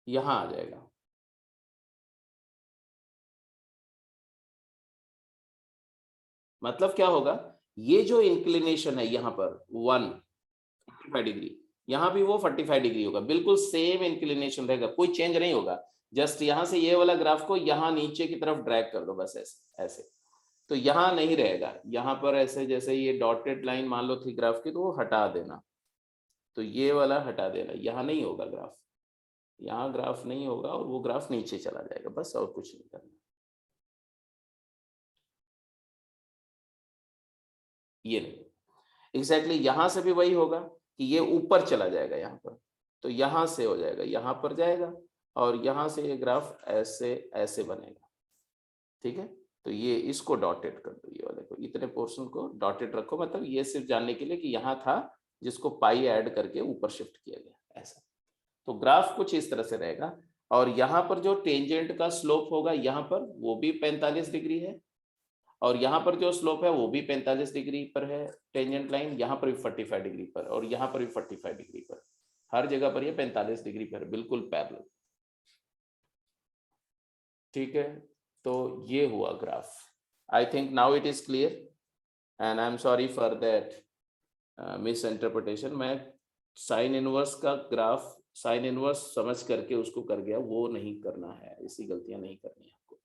यहाँ आ जाएगा। मतलब क्या होगा, ये जो इंक्लिनेशन है यहाँ पर 145 डिग्री, यहाँ भी वो 45 डिग्री होगा, बिल्कुल सेम इंक्लिनेशन रहेगा, कोई चेंज नहीं होगा, जस्ट यहाँ से ये वाला ग्राफ को यहाँ नीचे की तरफ ड्रैग कर दो, बस ऐसे ऐसे, तो यहाँ नहीं रहेगा, यहाँ पर ऐसे जैसे ये डॉटेड लाइन मान लो थी ग्राफ की, तो वो हटा देना, तो ये वाला हटा देना, यहाँ नहीं होगा ग्राफ, यहाँ ग्राफ नहीं होगा और वो ग्राफ नीचे चला जाएगा, बस और कुछ नहीं करना। ये नहीं, एग्जैक्टली यहाँ से भी वही होगा कि ये ऊपर चला जाएगा यहाँ पर, तो यहाँ से हो जाएगा, यहाँ पर जाएगा, और यहाँ से ये ग्राफ ऐसे ऐसे बनेगा, ठीक है। तो ये इसको डॉटेड कर दो, ये वाले को, इतने पोर्शन को डॉटेड रखो, मतलब ये सिर्फ जानने के लिए कि यहाँ था जिसको पाई ऐड करके ऊपर शिफ्ट किया गया, ऐसा। तो ग्राफ कुछ इस तरह से रहेगा, और यहाँ पर जो टेंजेंट का स्लोप होगा यहाँ पर वो भी 45 डिग्री है, और यहाँ पर जो स्लोप है वो भी 45 डिग्री पर है टेंजेंट लाइन, यहाँ पर भी 45 डिग्री पर, और यहाँ पर भी 45 डिग्री पर, हर जगह पर ये 45 डिग्री पर, बिल्कुल पैरेलल, ठीक है। तो ये हुआ graph, I think now it is clear, and I am sorry for that miss interpretation. मैं साइन इनवर्स का ग्राफ साइन इनवर्स समझ करके उसको कर गया, वो नहीं करना है, ऐसी गलतियां नहीं करनी है आपको।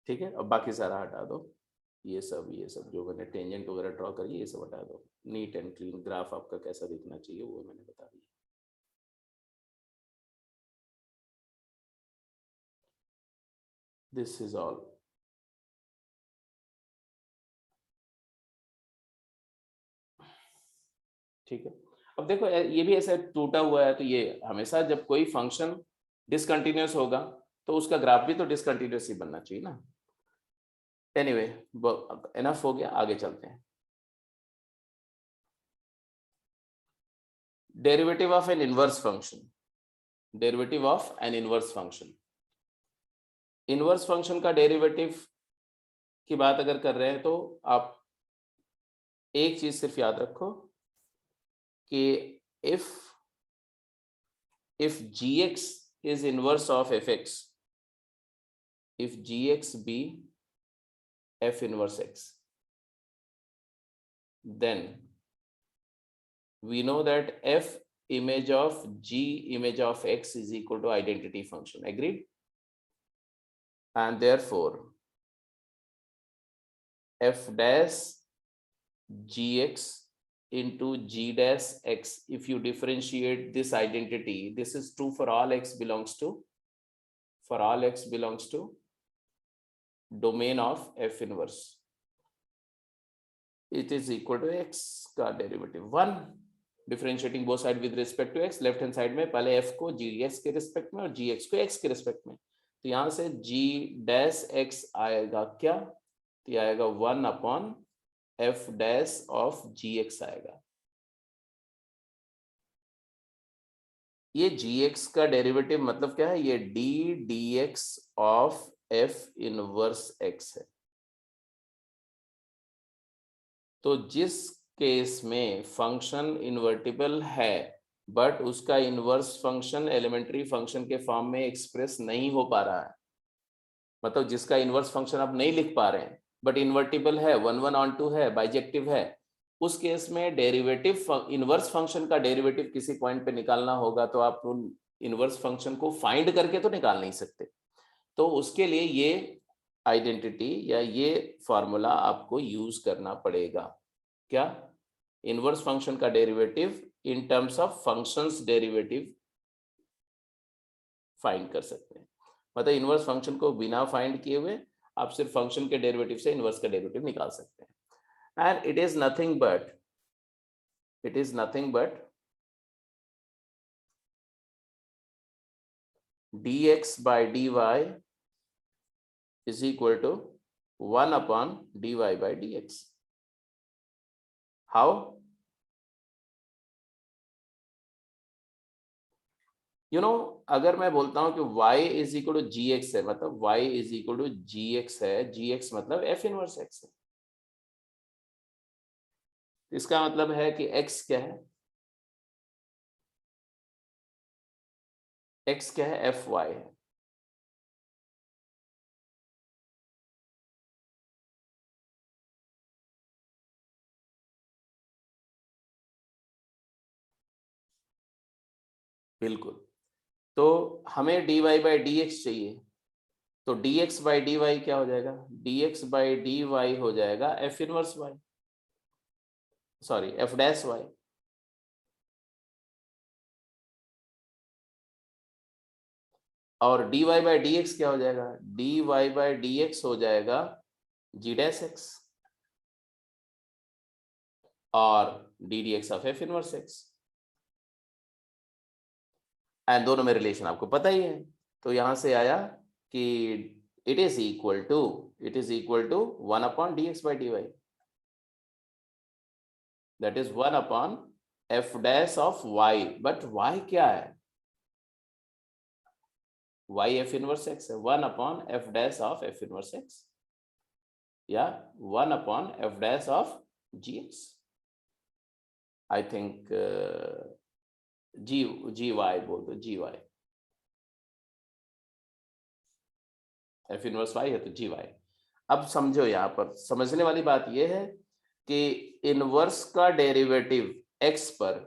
ठीक है, अब बाकी सारा हटा दो, ये सब जो मैंने टेंजेंट वगैरह ड्रॉ करी ये सब हटा दो, नीट एंड क्लीन ग्राफ आपका कैसा दिखना चाहिए वो मैंने बता दिया। This is all. ठीक है, अब देखो ये भी ऐसा टूटा हुआ है, तो ये हमेशा जब कोई फंक्शन डिसकंटिन्यूअस होगा तो उसका ग्राफ भी तो डिसकंटिन्यूअस ही बनना चाहिए ना। एनीवे एनफ हो गया, आगे चलते हैं। Derivative of N inverse function, derivative of N inverse function, inverse function का डेरिवेटिव की बात अगर कर रहे हैं तो आप एक चीज सिर्फ याद रखो कि if gx is inverse of fx, if gx be f inverse x, then we know that f image of g image of x is equal to identity function, agreed? And therefore f dash gx into g dash x, if you differentiate this identity, this is true for all x belongs to, for all x belongs to domain of f inverse, it is equal to x का डेरिवेटिव 1, differentiating both side with respect to x, left hand side में पहले f को gx के respect में और gx को x के रिस्पेक्ट में, तो यहाँ से g डैश x आएगा क्या, तो आएगा 1 upon f dash of gx आएगा। ये gx का डेरिवेटिव मतलब क्या है, ये d dx of f inverse x है। तो जिस केस में फंक्शन इन्वर्टिबल है बट उसका इनवर्स फंक्शन एलिमेंट्री फंक्शन के फॉर्म में एक्सप्रेस नहीं हो पा रहा है, मतलब जिसका इनवर्स फंक्शन आप नहीं लिख पा रहे हैं बट इन्वर्टिबल है, 1/1 है, बाइजेक्टिव है, उस केस में डेरिवेटिव इनवर्स फंक्शन का डेरिवेटिव किसी पॉइंट पे निकालना होगा तो आप उन इनवर्स फंक्शन को फाइंड करके तो निकाल नहीं सकते। तो उसके लिए ये आइडेंटिटी या ये फॉर्मूला आपको यूज करना पड़ेगा। क्या? इनवर्स फंक्शन का derivative in terms of functions derivative find कर सकते हैं, मतलब इनवर्स फंक्शन को बिना फाइंड किए हुए आप सिर्फ फंक्शन के डेरिवेटिव से इनवर्स का डेरिवेटिव निकाल सकते हैं। And it is nothing but dx by dy is equal to 1 upon dy by dx. How? अगर मैं बोलता हूं कि y is equal to gx है, मतलब y is equal to gx है, gx मतलब f इनवर्स x है, इसका मतलब है कि x क्या है? x क्या है? fy है। बिल्कुल। तो हमें dy by dx चाहिए, तो dx by dy क्या हो जाएगा? dx by dy हो जाएगा f inverse y, sorry f dash y। और dy by dx क्या हो जाएगा? dy by dx हो जाएगा g डैश x और d dx of f inverse x। And दोनों में रिलेशन आपको पता ही है, तो यहां से आया कि it is equal to 1 upon dx by dy, that is 1 upon f dash of y। But y क्या है? y f इनवर्स x है, 1 upon f dash of f inverse x या 1 upon f dash of gx। I think g y बोल दो, g y, f inverse y है तो जी Y. अब समझो, यहां पर समझने वाली बात यह है कि इनवर्स का डेरिवेटिव x पर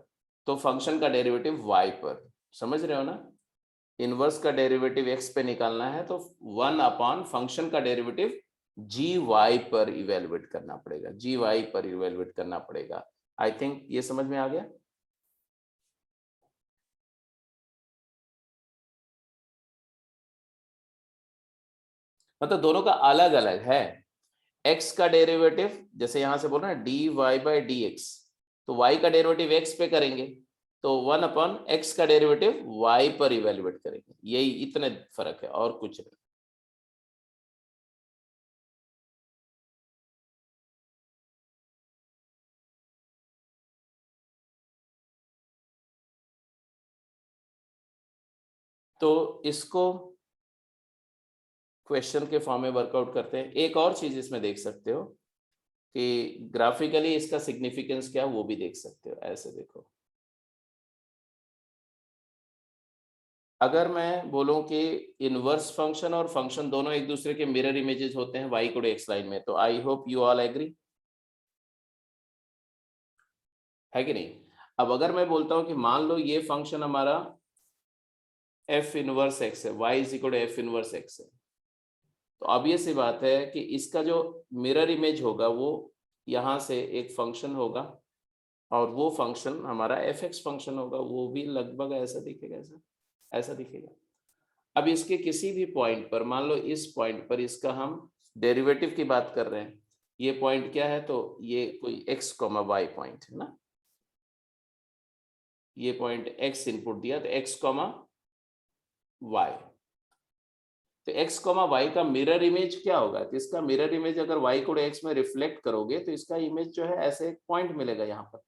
तो फंक्शन का डेरिवेटिव y पर, समझ रहे हो ना? इनवर्स का डेरिवेटिव x पे निकालना है तो 1 अपॉन फंक्शन का डेरिवेटिव gy पर इवेलुएट करना पड़ेगा, gy पर इवेलुएट करना पड़ेगा। आई थिंक ये समझ में आ गया। मतलब दोनों का अलग अलग है। x का डेरिवेटिव जैसे यहां से बोल रहे हैं dy by dx, तो y का डेरिवेटिव x पे करेंगे तो 1 अपॉन x का डेरिवेटिव y पर इवेलुएट करेंगे, यही इतने फर्क है और कुछ नहीं। तो इसको क्वेश्चन के फॉर्म में वर्कआउट करते हैं। एक और चीज इसमें देख सकते हो कि ग्राफिकली इसका सिग्निफिकेंस क्या है वो भी देख सकते हो। ऐसे देखो, अगर मैं बोलूं कि इनवर्स फंक्शन और फंक्शन दोनों एक दूसरे के मिरर इमेजेस होते हैं y को x लाइन में, तो I hope you all agree, है कि नहीं? अब अगर मैं बोलता हूं कि मान लो ये फंक्शन हमारा f इनवर्स x है, y is equal to f inverse x है, तो अब ये सी बात है कि इसका जो मिरर इमेज होगा वो यहां से एक फंक्शन होगा और वो फंक्शन हमारा fx फंक्शन होगा, वो भी लगभग ऐसा दिखेगा, ऐसा ऐसा दिखेगा। अब इसके किसी भी पॉइंट पर, मान लो इस पॉइंट पर इसका हम डेरिवेटिव की बात कर रहे हैं, ये पॉइंट क्या है? तो ये कोई x, y पॉइंट है ना, ये पॉइंट x इनपुट दिया तो x, y, तो x, y का मिरर इमेज क्या होगा? तो इसका मिरर इमेज अगर y को x में रिफ्लेक्ट करोगे तो इसका इमेज जो है ऐसे एक पॉइंट मिलेगा यहाँ पर।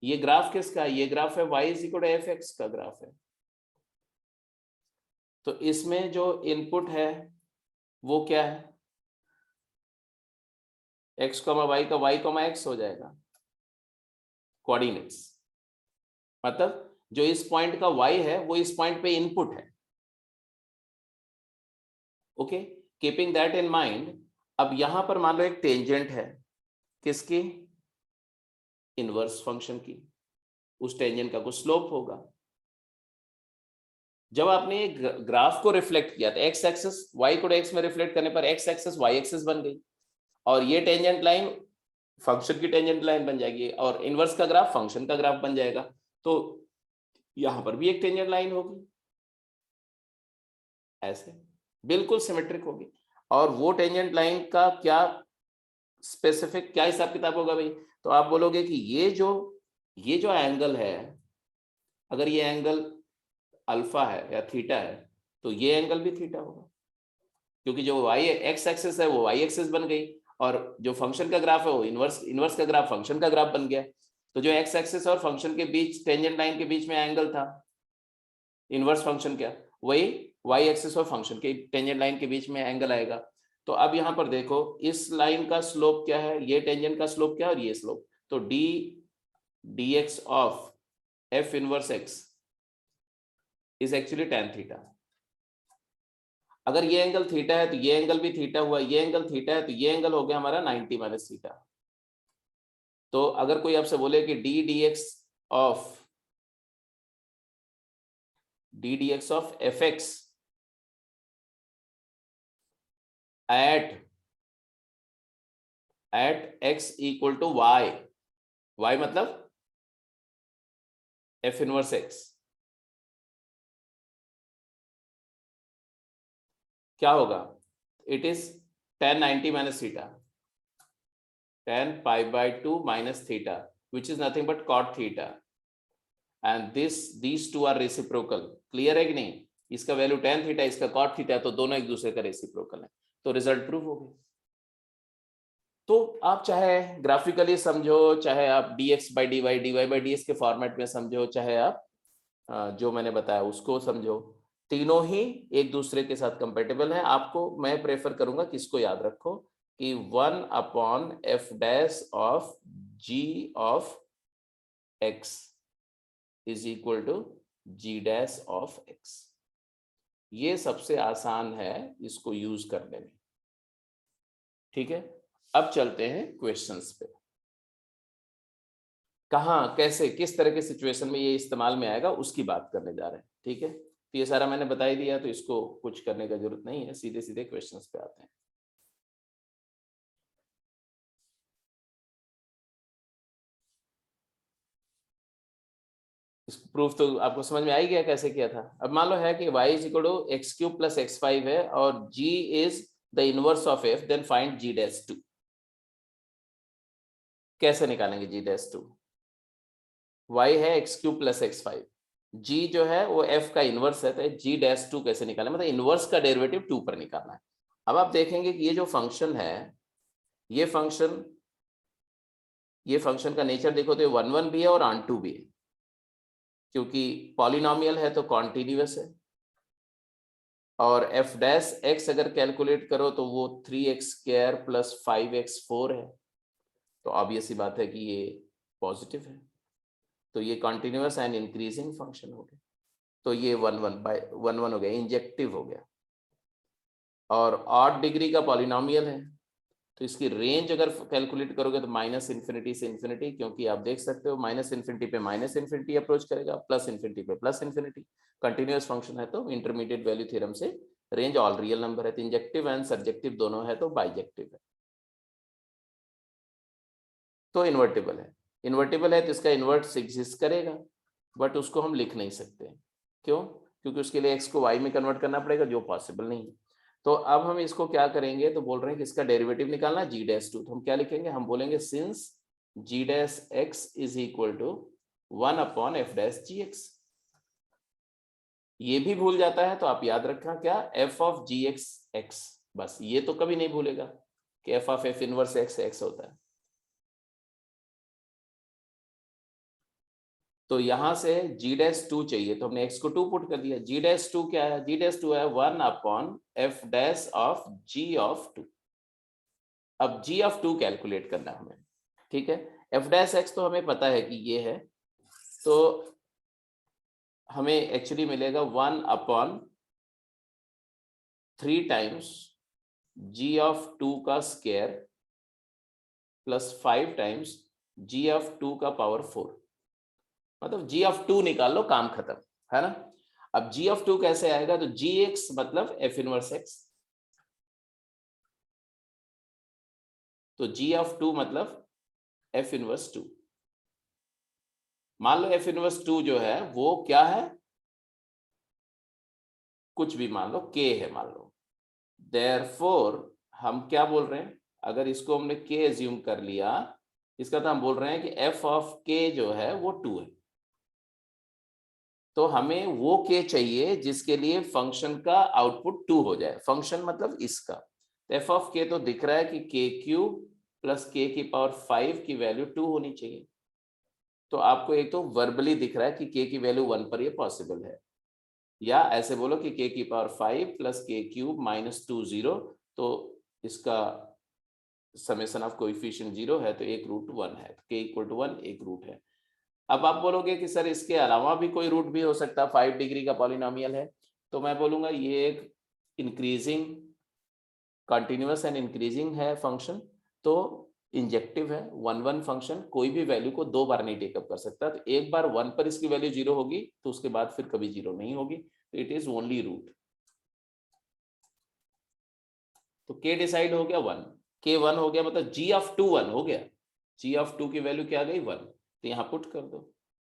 ये ग्राफ किसका है? ये ग्राफ है y is equal to fx का ग्राफ है। तो इसमें जो इनपुट है वो क्या है? x, y का y, x हो जाएगा कोऑर्डिनेट्स। मतलब जो इस पॉइंट का y है वो इस पॉइंट पे इनपुट है। Okay, keeping that in mind, अब यहां पर मान लो एक टेंजेंट है, किसकी? इनवर्स फंक्शन की। उस टेंजेंट का कुछ स्लोप होगा। जब आपने ग्राफ को रिफ्लेक्ट किया था, एक्स एक्सिस वाई को एक्स में रिफ्लेक्ट करने पर एक्स एक्सिस वाई एक्सिस बन गई, और ये टेंजेंट लाइन फंक्शन की टेंजेंट लाइन बन जाएगी, और इनवर्स का ग्राफ फंक्शन का ग्राफ बन जाएगा। तो यहां पर भी एक टेंजेंट लाइन होगी, ऐसे बिल्कुल सिमेट्रिक होगी। और वो टेंजेंट लाइन का क्या स्पेसिफिक क्या हिसाब किताब होगा भाई? तो आप बोलोगे कि ये जो एंगल है, अगर ये एंगल अल्फा है या थीटा है, तो ये एंगल भी थीटा होगा, क्योंकि जो वाई एक्स एक्सिस है वो वाई एक्सिस बन गई, और जो फंक्शन का ग्राफ है वो इनवर्स का ग्राफ फंक्शन का ग्राफ बन गया। तो जो एक्स एक्सिस और फंक्शन के बीच टेंजेंट लाइन के बीच में एंगल था इनवर्स फंक्शन क्या, वही वाई एक्सिस और फंक्शन के टेंजेंट लाइन के बीच में एंगल आएगा। तो अब यहां पर देखो इस लाइन का स्लोप क्या है, ये टेंजेंट का स्लोप क्या है, और ये स्लोप, तो D x of F inverse x is actually tan theta. अगर ये एंगल थीटा है तो ये एंगल भी थीटा हुआ, ये एंगल थीटा है तो ये एंगल हो गया हमारा 90 माइनस थीटा। तो अगर कोई आपसे बोले कि d d x of f x at x equal to y, y मतलब एफ इनवर्स एक्स, क्या होगा? It is tan 90 minus theta, tan pi by 2 minus theta, which is nothing but cot theta, and these two are reciprocal. Clear है कि नहीं? इसका value tan theta, इसका cot theta, तो दोनों एक दूसरे का रेसिप्रोकल है, तो रिजल्ट प्रूव हो गया। तो आप चाहे ग्राफिकली समझो, चाहे आप dx by dy by dx के फॉर्मेट में समझो, चाहे आप जो मैंने बताया उसको समझो, तीनों ही एक दूसरे के साथ कंपेटेबल है। आपको मैं प्रेफर करूंगा कि इसको याद रखो कि 1/f of g of x is equal to g of x। ये सबसे आसान है इसको यूज करने में। ठीक है, अब चलते हैं क्वेश्चंस पे। कहाँ, कैसे, किस तरह के सिचुएशन में ये इस्तेमाल में आएगा उसकी बात करने जा रहे हैं। ठीक है, तो ये सारा मैंने बता ही दिया, तो इसको कुछ करने का जरूरत नहीं है, सीधे सीधे क्वेश्चंस पे आते हैं। इसको प्रूफ तो आपको समझ में आ ही गया कैसे किया था। अब मान लो है कि y is equal to x cube plus x 5 है और g is the inverse of f, then find g'2। कैसे निकालेंगे g'2? y है x cube plus x 5, g जो है वो f का इनवर्स है, तो g'2 कैसे निकालें? मतलब इनवर्स का डेरिवेटिव 2 पर निकालना है। अब आप देखेंगे कि ये जो फंक्शन है, ये फंक्शन का नेचर देखो तो 1 भी है और ऑन 2 भी है, क्योंकि पॉलिनोमियल है तो कॉन्टिन्यूअस है, और एफ डैश एक्स अगर कैलकुलेट करो तो वो 3x² प्लस 5x4 है, तो ऑब्वियस सी बात है कि ये पॉजिटिव है, तो ये कॉन्टिन्यूअस एंड इंक्रीजिंग फंक्शन हो गया। तो ये 1 हो गया, इंजेक्टिव हो गया, और ऑड डिग्री का पॉलिनोमियल है, तो इसकी रेंज अगर कैलकुलेट करोगे तो -∞ से इन्फिनिटी, क्योंकि आप देख सकते हो -∞ पे -∞ अप्रोच करेगा, +∞ पे +∞। कंटिन्यूअस फंक्शन है तो इंटरमीडिएट वैल्यू थ्योरम से रेंज ऑल रियल नंबर है, तो इंजेक्टिव एंड सब्जेक्टिव दोनों है तो बाइजेक्टिव है, तो इन्वर्टिबल है तो इसका इन्वर्स एग्जिस्ट करेगा, बट उसको हम लिख नहीं सकते। क्यों? क्योंकि उसके लिए x को y में कन्वर्ट करना पड़ेगा, जो पॉसिबल नहीं है। तो अब हम इसको क्या करेंगे, तो बोल रहे हैं कि इसका डेरिवेटिव निकालना g'2, तो हम क्या लिखेंगे, हम बोलेंगे since g'(x) is equal to 1/f'(gx)। ये भी भूल जाता है तो आप याद रखना क्या, f ऑफ gx, बस ये तो कभी नहीं भूलेगा कि f of f inverse x होता है। तो यहां से g'2 चाहिए, तो हमने x को 2 पुट कर दिया। g'2 क्या है? g'2 है 1/f' ऑफ g ऑफ 2। अब जी ऑफ टू कैलकुलेट करना हमें, ठीक है। एफ डैश एक्स तो हमें पता है कि ये है, तो हमें एक्चुअली मिलेगा 1/3 टाइम्स जी ऑफ टू का square plus 5 times g of two का पावर 4, मतलब जी ऑफ टू निकाल लो, काम खत्म, है ना। अब जी ऑफ टू कैसे आएगा, तो जी एक्स मतलब एफ इनवर्स एक्स, तो जी ऑफ टू मतलब एफ इनवर्स टू। मान लो एफ इनवर्स टू जो है वो क्या है, कुछ भी मान लो, के है मान लो। देयरफॉर हम क्या बोल रहे हैं, अगर इसको हमने के एज्यूम कर लिया, इसका तो हम बोल रहे हैं कि एफ ऑफ के जो है वो 2 है। तो हमें वो के चाहिए जिसके लिए फंक्शन का आउटपुट 2 हो जाए, फंक्शन मतलब इसका। एफ ऑफ के तो दिख रहा है कि के क्यूब प्लस के की पावर 5 की वैल्यू 2 होनी चाहिए। तो आपको एक तो वर्बली दिख रहा है कि के की वैल्यू 1 पर ये पॉसिबल है, या ऐसे बोलो कि के की पावर 5 प्लस के क्यूब माइनस 2 0, तो इसका समेशन ऑफ कोएफिशिएंट 0 है, तो एक रूट 1 है, के इक्वल टू 1 एक रूट है। अब आप बोलोगे कि सर इसके अलावा भी कोई रूट भी हो सकता है, 5 डिग्री का पॉलिनोमियल है, तो मैं बोलूंगा ये एक इंक्रीजिंग कंटिन्यूअस एंड इंक्रीजिंग है फंक्शन, तो इंजेक्टिव है। 1 1 फंक्शन कोई भी वैल्यू को 2 बार नहीं टेकअप कर सकता, तो एक बार 1 पर इसकी वैल्यू 0 होगी तो उसके बाद फिर कभी 0 नहीं होगी, तो इट इज ओनली रूट। तो के डिसाइड हो गया 1, के 1 हो गया, मतलब जी ऑफ टू 1 हो गया, जी ऑफ टू की वैल्यू क्या आ गई 1, तो यहाँ पुट कर दो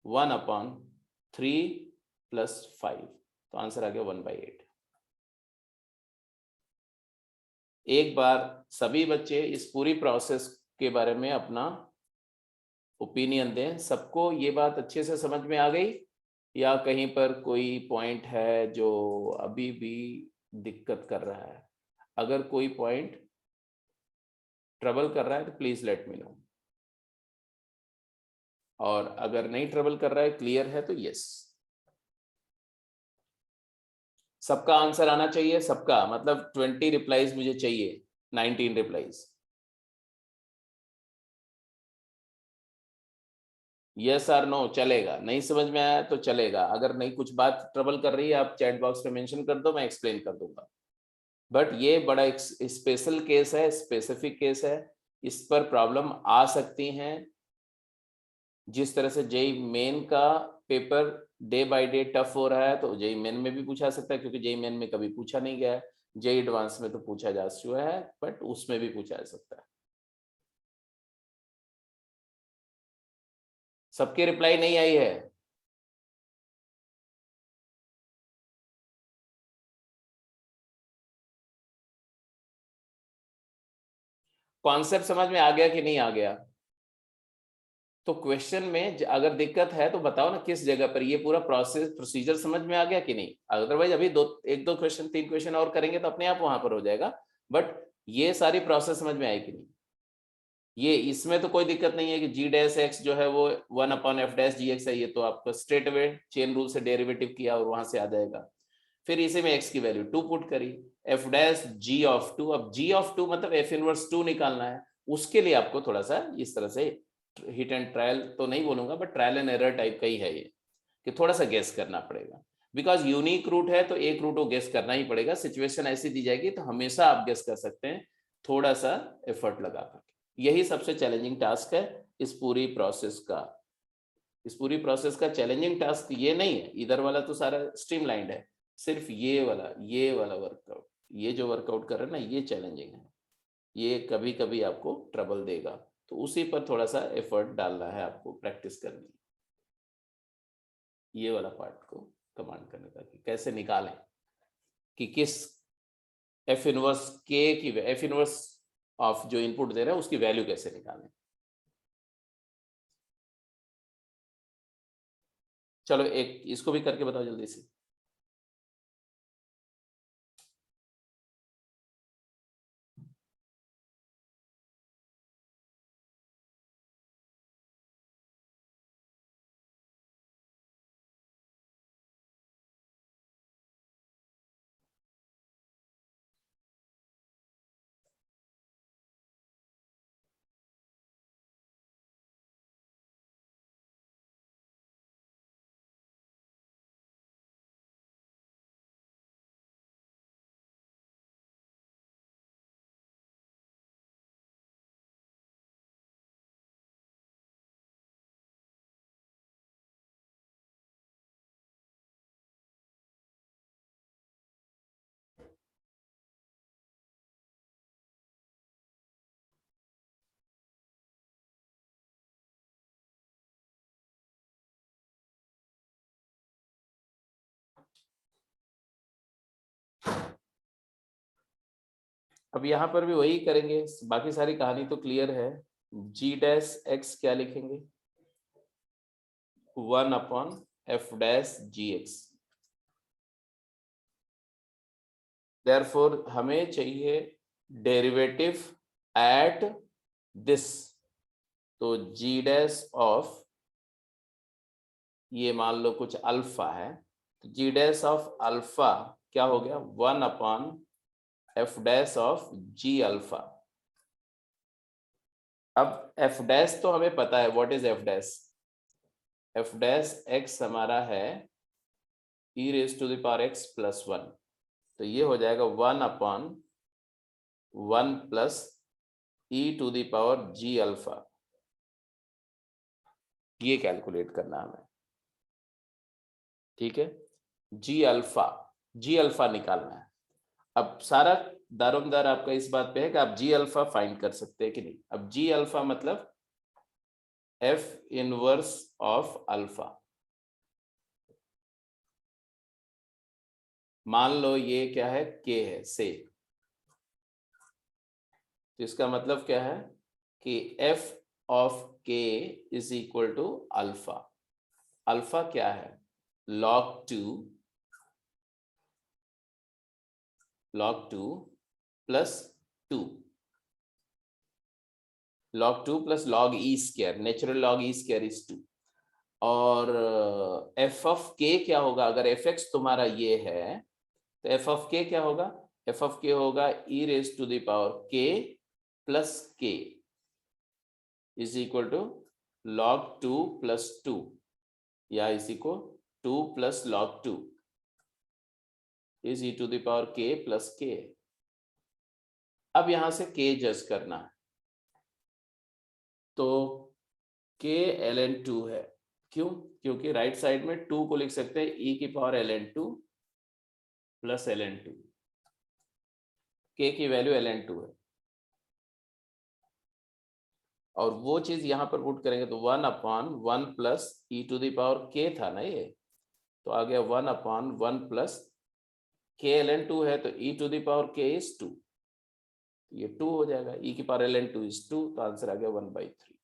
1/3 प्लस 5, तो आंसर आ गया 1/8। एक बार सभी बच्चे इस पूरी प्रोसेस के बारे में अपना ओपिनियन दें। सबको ये बात अच्छे से समझ में आ गई, या कहीं पर कोई पॉइंट है जो अभी भी दिक्कत कर रहा है? अगर कोई पॉइंट ट्रबल कर रहा है तो प्लीज लेट मी नो, और अगर नहीं ट्रबल कर रहा है, क्लियर है, तो यस। सबका आंसर आना चाहिए, सबका मतलब 20 रिप्लाईज मुझे चाहिए, 19 रिप्लाईज। यस और नो चलेगा, नहीं समझ में आया तो चलेगा, अगर नहीं कुछ बात ट्रबल कर रही है आप चैट बॉक्स में मेंशन कर दो, मैं एक्सप्लेन कर दूंगा। बट ये बड़ा एक स्पेशल केस है, स्पेसिफिक केस है, इस पर प्रॉब्लम आ सकती हैं। जिस तरह से जेई मेन का paper day by day tough हो रहा है, तो जेई मेन में भी पूछा सकता है, क्योंकि जेई मेन में कभी पूछा नहीं गया है। जेई एडवांस में तो पूछा जा चुका है, बट उसमें भी पूछा जा सकता है। सबकी रिप्लाई नहीं आई है? कॉन्सेप्ट समझ में आ गया कि नहीं आ गया? तो क्वेश्चन में अगर दिक्कत है तो बताओ ना किस जगह पर, ये पूरा प्रोसेस प्रोसीजर समझ में आ गया कि नहीं? अदरवाइज अभी एक दो क्वेश्चन 3 क्वेश्चन और करेंगे तो अपने आप वहां पर हो जाएगा, बट ये सारी प्रोसेस समझ में आई कि नहीं? ये इसमें तो कोई दिक्कत नहीं है कि जी डैश एक्स जो है वो 1/f डैश जी एक्स है, ये तो आपको स्ट्रेट अवे चेन रूल से डेरिवेटिव किया और वहां से आ जाएगा। फिर इसी में एक्स की वैल्यू 2 पुट करी, f dash g of two, अब जी ऑफ टू मतलब एफ इनवर्स 2 निकालना है। उसके लिए आपको थोड़ा सा इस तरह से हिट एंड ट्रायल तो नहीं बोलूंगा, but trial and error type का ही है ये, कि थोड़ा सा गेस करना पड़ेगा। बिकॉज यूनिक रूट है तो एक रूट को गेस करना ही पड़ेगा, सिचुएशन ऐसी दी जाएगी तो हमेशा आप गेस कर सकते हैं, थोड़ा सा एफर्ट लगा कर। यही सबसे चैलेंजिंग टास्क है इस पूरी प्रोसेस का। इस पूरी प्रोसेस का चैलेंजिंग टास्क ये नहीं है, इधर वाला तो सारा स्ट्रीमलाइंड है, सिर्फ ये वाला वर्कआउट, ये जो वर्कआउट कर रहे हैं ना, ये चैलेंजिंग है, ये कभी कभी आपको ट्रबल देगा, तो उसी पर थोड़ा सा एफर्ट डालना है आपको, प्रैक्टिस करनी है ये वाला पार्ट को कमांड करने का, कि कैसे निकालें कि किस एफ इनवर्स के की एफ इनवर्स ऑफ जो इनपुट दे रहे हैं उसकी वैल्यू कैसे निकालें। चलो एक इसको भी करके बताओ जल्दी से। अब यहाँ पर भी वही करेंगे, बाकी सारी कहानी तो क्लियर है। जी डैश एक्स क्या लिखेंगे, 1/f-gx। देयरफॉर हमें चाहिए डेरिवेटिव एट दिस, तो जी डैश ऑफ, ये मान लो कुछ अल्फा है, तो जी डैश ऑफ अल्फा क्या हो गया, 1/f ऑफ जी अल्फा। अब एफ डैश तो हमें पता है, what is f dash, f dash x हमारा है e raise to the power x plus 1, तो ये हो जाएगा 1/1 plus e to the power g alpha. ये कैलकुलेट करना हमें, ठीक है, जी अल्फा निकालना है। अब सारा दारोमदार आपका इस बात पे है कि आप जी अल्फा फाइंड कर सकते हैं कि नहीं। अब जी अल्फा मतलब एफ इनवर्स ऑफ अल्फा। मान लो ये क्या है, के है से, तो इसका मतलब क्या है कि f of k is equal to alpha. Alpha क्या है, log 2 plus 2, log 2 plus log e square, natural log e square is 2। और एफ ऑफ के क्या होगा, अगर एफ एक्स तुम्हारा ये है तो एफ ऑफ के क्या होगा, एफ ऑफ के होगा e raise to the power k plus k is equal to log 2 plus 2, या इसी को 2 plus log 2 is e to the power k plus k. अब यहां से k जज करना है, तो k ln2 है, क्यों, क्योंकि राइट साइड में 2 को लिख सकते हैं e की power ln2 plus ln2, k की वैल्यू ln2 है, और वो चीज यहां पर पुट करेंगे तो 1/1 plus e to the power k था ना ये, तो आ गया 1/1 प्लस k ln2 है, तो e to the power k is 2, ये 2 हो जाएगा, e की पावर ln2 इज 2, तो आंसर आ गया 1/3।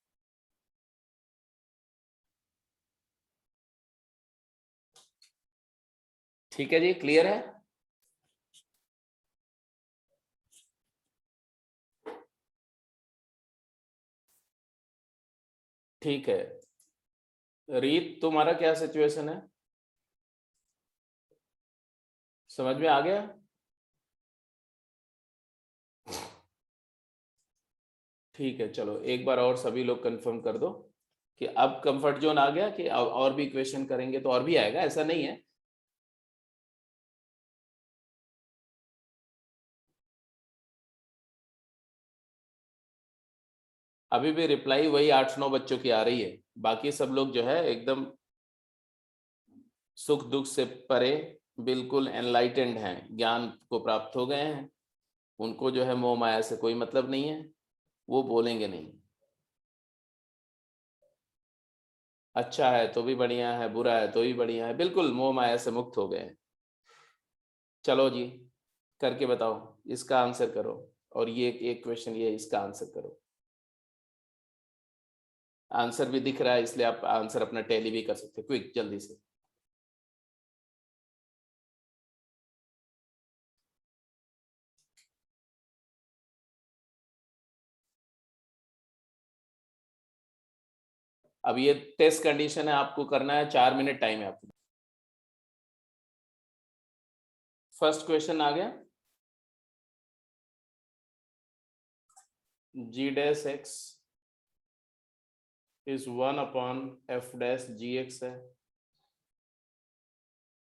ठीक है जी, क्लियर है। ठीक है, रीत तुम्हारा क्या सिचुएशन है, समझ में आ गया। ठीक है, चलो एक बार और सभी लोग कंफर्म कर दो कि अब कंफर्ट जोन आ गया, कि और भी क्वेश्चन करेंगे तो और भी आएगा, ऐसा नहीं है। अभी भी रिप्लाई वही 8-9 बच्चों की आ रही है, बाकी सब लोग जो है एकदम सुख दुख से परे, बिल्कुल एनलाइटेंड हैं, ज्ञान को प्राप्त हो गए हैं, उनको जो है मोह माया से कोई मतलब नहीं है, वो बोलेंगे नहीं। अच्छा है तो भी बढ़िया है, बुरा है तो भी बढ़िया है, बिल्कुल मोह माया से मुक्त हो गए हैं। चलो जी, करके बताओ, इसका आंसर करो, और ये एक क्वेश्चन ये, इसका आंसर करो। आंसर भी दिख रहा है, इसलिए आप आंसर अपना टैली भी कर सकते, क्विक जल्दी से। अब ये टेस्ट कंडीशन है, आपको करना है, 4 मिनट टाइम है आपको। फर्स्ट क्वेश्चन आ गया, जी डैश एक्स इज 1/f-gx है,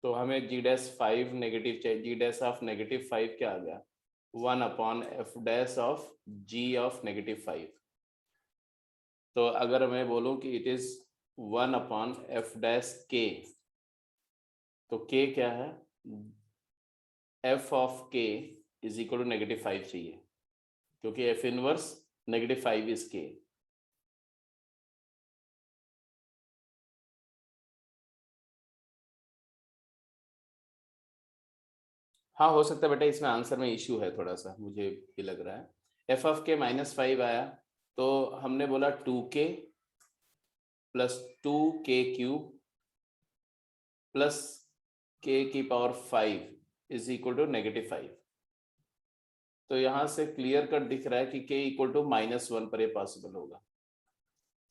तो हमें जी डैश 5 नेगेटिव चाहिए, जी डैश ऑफ -5 क्या आ गया, 1/f ऑफ g ऑफ -5। तो अगर मैं बोलूं कि इट इज 1/f-k, तो k क्या है, f of k is equal to -5 चाहिए, क्योंकि f इनवर्स -5 इज k। हाँ हो सकता है बेटा, इसमें आंसर में इश्यू है थोड़ा सा, मुझे ये लग रहा है। एफ ऑफ के -5 आया, तो हमने बोला 2k plus 2k³ plus k⁵ is equal to -5। तो यहां से क्लियर कट दिख रहा है कि k इक्वल टू -1 पर ये पॉसिबल होगा,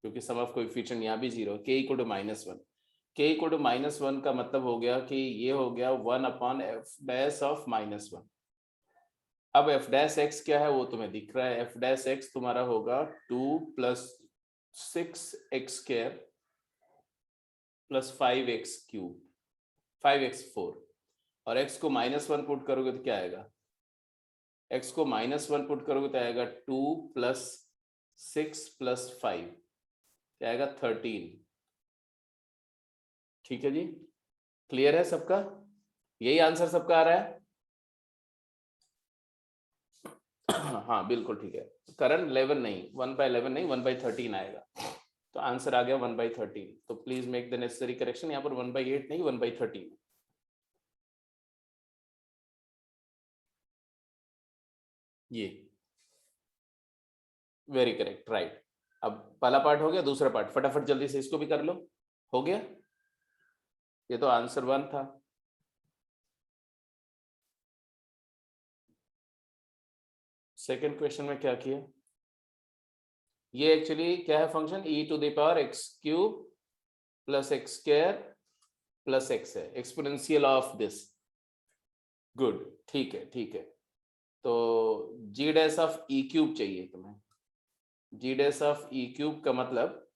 क्योंकि सम ऑफ कोएफिशिएंट यहाँ भी 0, k equal to -1। k equal to -1 का मतलब हो गया कि ये हो गया 1/f ऑफ -1। अब f डैश x क्या है वो तुम्हें दिख रहा है, f डैश x तुम्हारा होगा 2 + 6x² + 5x³ 5x4, और x को -1 पुट करोगे तो क्या आएगा, x को -1 पुट करोगे तो आएगा 2 + 6 + 5, क्या आएगा 13। ठीक है जी, क्लियर है सबका, यही आंसर सबका आ रहा है। हाँ बिल्कुल ठीक है, करंट 11 नहीं, 1/11 नहीं, 1/13 आएगा, तो आंसर आ गया 1/13। तो please make the necessary correction, यहाँ पर 1/8 नहीं 1/13। ये वेरी करेक्ट, राइट। अब पहला पार्ट हो गया, दूसरा पार्ट फटाफट जल्दी से इसको भी कर लो। हो गया, ये तो आंसर 1 था। सेकंड क्वेश्चन में क्या किया, ये एक्चुअली क्या है फंक्शन, e⁻x³ + x² + x है, एक्सपोनेंशियल ऑफ दिस। गुड, ठीक है ठीक है। तो g डैश ऑफ e³ चाहिए तुम्हें, g डैश ऑफ e³ का मतलब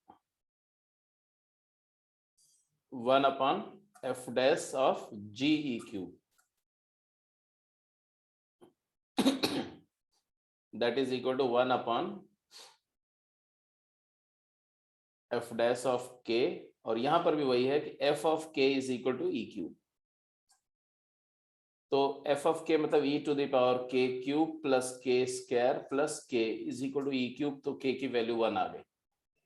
1/f dash of g⁵, that is equal to 1/f dash of k, और यहां पर भी वही है कि f of k is equal to e³। तो f ऑफ k मतलब e⁻k³ + k² + k is equal to e³, तो k की वैल्यू 1 आ गई,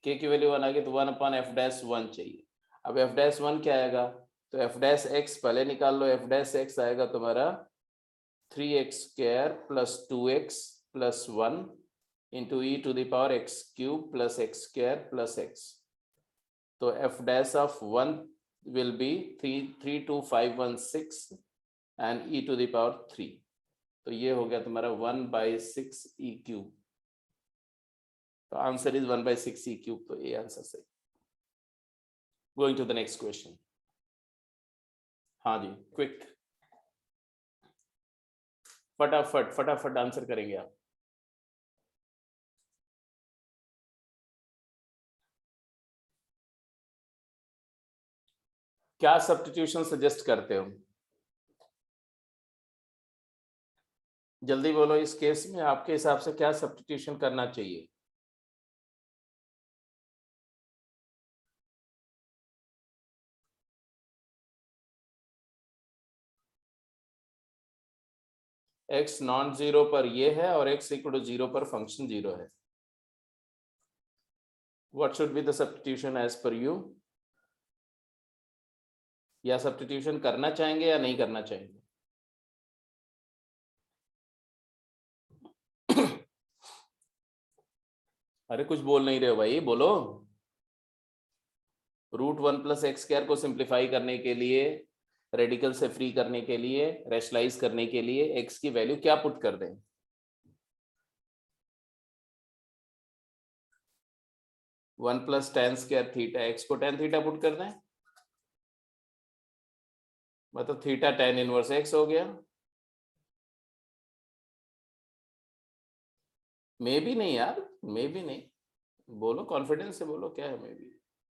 k की वैल्यू 1 आ गई, तो 1/f डैश 1 चाहिए। अब f डैश 1 क्या आएगा, तो f डैश x पहले निकाल लो, f डैश x आएगा तुम्हारा 3x² + 2x + 1 into e⁻x³ + x² + x। तो f dash of 1 will be 32516 and e⁻3, तो ये हो गया तुम्हारा 1/6 e³। तो आंसर इज 1/6 e³, तो ये आंसर सही। Going to the next question. हाँ जी, क्विक, फटाफट फटाफट आंसर करेंगे आप। क्या सब्स्टिट्यूशन सजेस्ट करते हो, जल्दी बोलो, इस केस में आपके हिसाब से क्या सब्स्टिट्यूशन करना चाहिए। x नॉन जीरो पर ये है और x इक्वल टू 0 पर फंक्शन 0 है। What should be the substitution as per you, या सब्स्टिट्यूशन करना चाहेंगे या नहीं करना चाहेंगे। अरे कुछ बोल नहीं रहे हो भाई, बोलो। √1 + x² को सिंप्लीफाई करने के लिए, रेडिकल से फ्री करने के लिए, रैशनलाइज करने के लिए x की वैल्यू क्या पुट कर दें, 1 + tan² θ, x को tan θ पुट कर दें, मतलब थीटा tan इनवर्स x हो गया। मे भी नहीं यार, मे भी नहीं, बोलो कॉन्फिडेंस से बोलो, क्या है मे भी।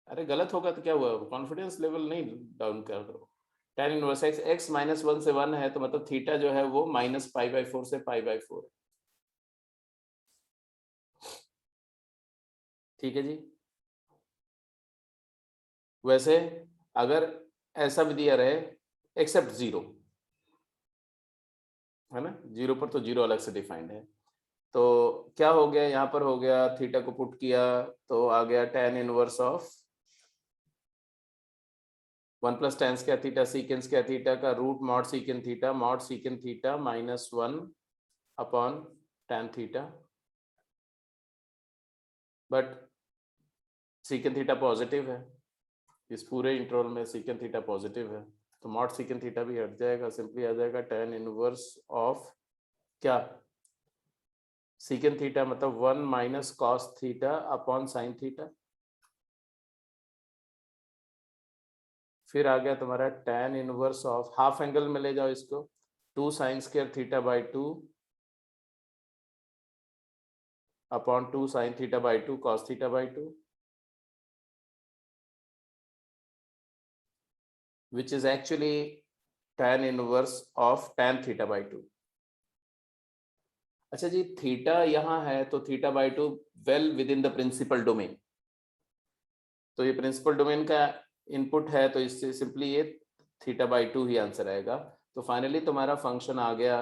अरे गलत होगा तो क्या हुआ, कॉन्फिडेंस लेवल नहीं डाउन कर दो। tan इनवर्स x, x -1 से 1 है, तो मतलब थीटा जो है वो -π/4 से π/4 है। ठीक है जी। वैसे अगर ऐसा भी दिया रहे एक्सेप्ट 0, है ना, 0 पर तो 0 अलग से डिफाइंड है, तो क्या हो गया, यहाँ पर हो गया थीटा को पुट किया तो आ गया tan inverse of 1 plus tan square theta secant square theta का root mod secant theta minus 1 upon tan theta, but secant theta positive है, इस पूरे इंटरवल में सीकेंड थीटा पॉजिटिव है, तो मॉड सीकेंड थीटा भी हट जाएगा, सिंपली आ जाएगा tan इनवर्स ऑफ क्या, सीकेंड थीटा मतलब 1 minus cos theta upon sine theta. फिर आ गया तुम्हारा tan inverse of, half angle में ले जाओ इसको, 2 sine square theta by 2 upon 2 sine theta by 2 cos theta by 2, which is actually tan inverse of tan theta by 2। अच्छा जी, theta यहाँ है तो theta by 2 well within the principal domain, तो ये प्रिंसिपल डोमेन का input है, तो इससे सिंपली ये थीटा बाई 2 ही आंसर आएगा। तो फाइनली तुम्हारा फंक्शन आ गया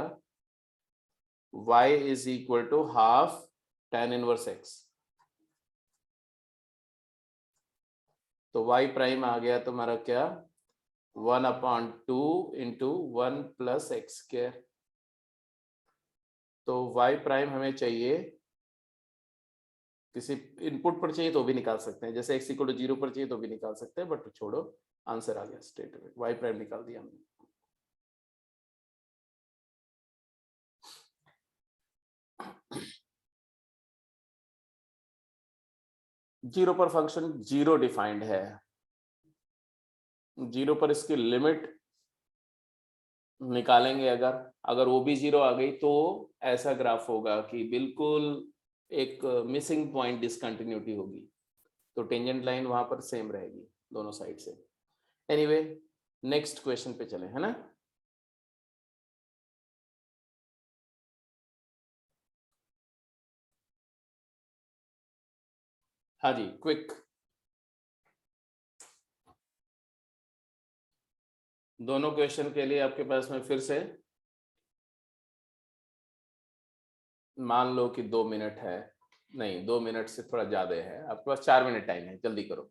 y is equal to half tan inverse x, तो y प्राइम आ गया तुम्हारा क्या, 1 upon 2 into 1 plus x square. तो y प्राइम हमें चाहिए, किसी इनपुट पर चाहिए तो भी निकाल सकते हैं, जैसे x इक्वल टू 0 पर चाहिए तो भी निकाल सकते हैं, बट छोड़ो, आंसर आ गया स्ट्रेट में, y प्राइम निकाल दिया हमने। जीरो पर फंक्शन जीरो डिफाइंड है, जीरो पर इसकी लिमिट निकालेंगे, अगर अगर वो भी जीरो आ गई तो ऐसा ग्राफ होगा कि बिल्कुल एक मिसिंग पॉइंट डिसकंटिन्यूटी होगी, तो टेंजेंट लाइन वहां पर सेम रहेगी दोनों साइड से। एनीवे, नेक्स्ट क्वेश्चन पे चले, है ना। हाँ जी, क्विक, दोनों क्वेश्चन के लिए आपके पास में फिर से मान लो कि 2 मिनट है, नहीं 2 मिनट से थोड़ा ज्यादा है, आपके पास 4 मिनट टाइम है, जल्दी करो।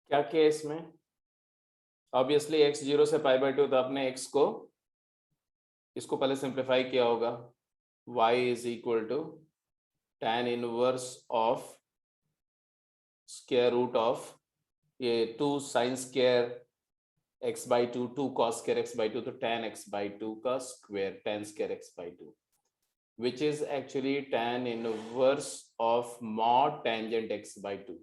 क्या किया इसमें? ऑब्वियसली x 0 से पाई बाई 2, तो आपने x को इसको पहले सिंप्लीफाई किया होगा। y is equal to tan inverse of square root of ये 2 sin square x by 2, 2 cos square x by 2, तो tan x बाई 2 का स्क्वायर, tan square x by 2, which is actually tan inverse of mod tangent x by 2.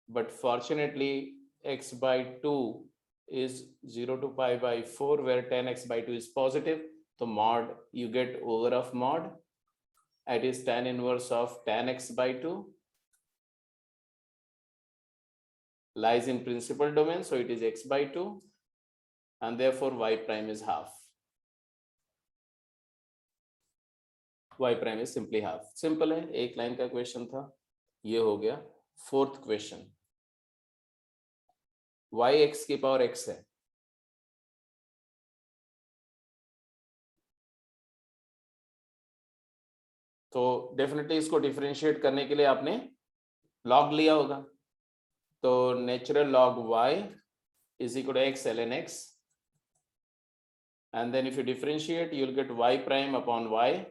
But fortunately x by 2 is 0 to pi by 4, where tan x by 2 is positive. So mod, you get over of mod, it is tan inverse of tan x by 2, lies in principal domain, so it is x by 2, and therefore y prime is half. y prime is simply half. Simple है, एक line का question था, ये हो गया। Fourth question, y x की power x है, तो डेफिनेटली इसको डिफरेंशिएट करने के लिए आपने लॉग लिया होगा, तो natural log y is equal to x ln x, and then if you differentiate you will get y prime upon y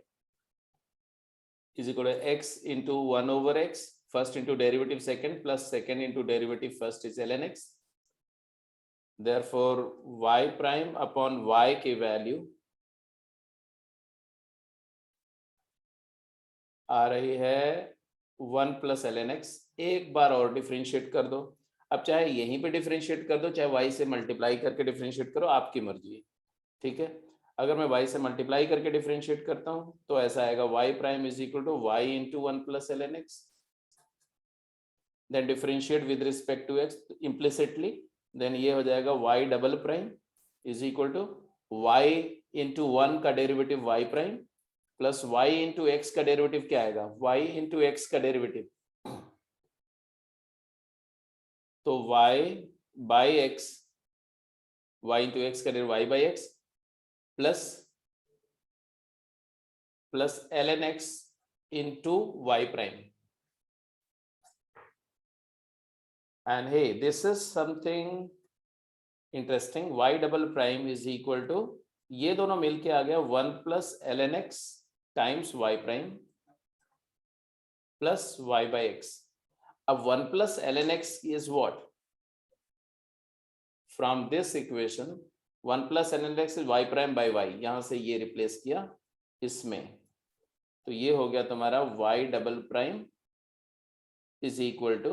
is equal to x into 1 over x, first into derivative second plus second into derivative first is ln x. Therefore y prime upon y की value आ रही है 1 plus ln x। एक बार और differentiate कर दो, अब चाहे यहीं पे डिफरेंशिएट कर दो, चाहे y से मल्टीप्लाई करके डिफरेंशिएट करो, आपकी मर्जी है, ठीक है। अगर मैं y से मल्टीप्लाई करके डिफरेंशिएट करता हूं तो ऐसा आएगा y prime is equal to y into 1 plus ln x, then differentiate with respect to x implicitly, then ये हो जाएगा y double prime is equal to y into 1 का derivative y prime plus y into x का derivative क्या आएगा, y into x का derivative, तो y by x, y into x का derivative y by x plus ln x into y prime. And hey, this is something interesting, y double prime is equal to, ये दोनों मिलके आ गया 1 plus ln x times y prime plus y by x। अब 1 plus ln x is what? From this equation 1 plus ln x is y prime by y, यहां से ये replace किया इसमें, तो ये हो गया तुम्हारा y double prime is equal to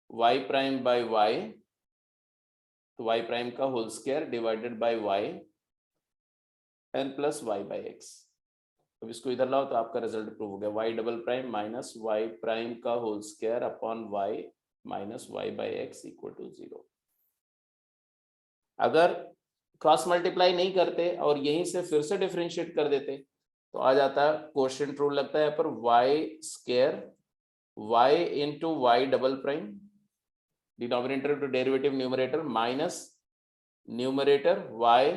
y prime by y, तो y प्राइम का whole square divided by y n plus y by x। अब इसको इधर लाओ तो आपका रिजल्ट प्रूव हो गया, y double prime minus y prime का whole square upon y minus y by x equal to 0। अगर क्रॉस मल्टीप्लाई नहीं करते और यहीं से फिर से डिफरेंशिएट कर देते तो आ जाता क्वोशिएंट रूल लगता है पर y square y into y double prime, denominator to derivative numerator, minus numerator y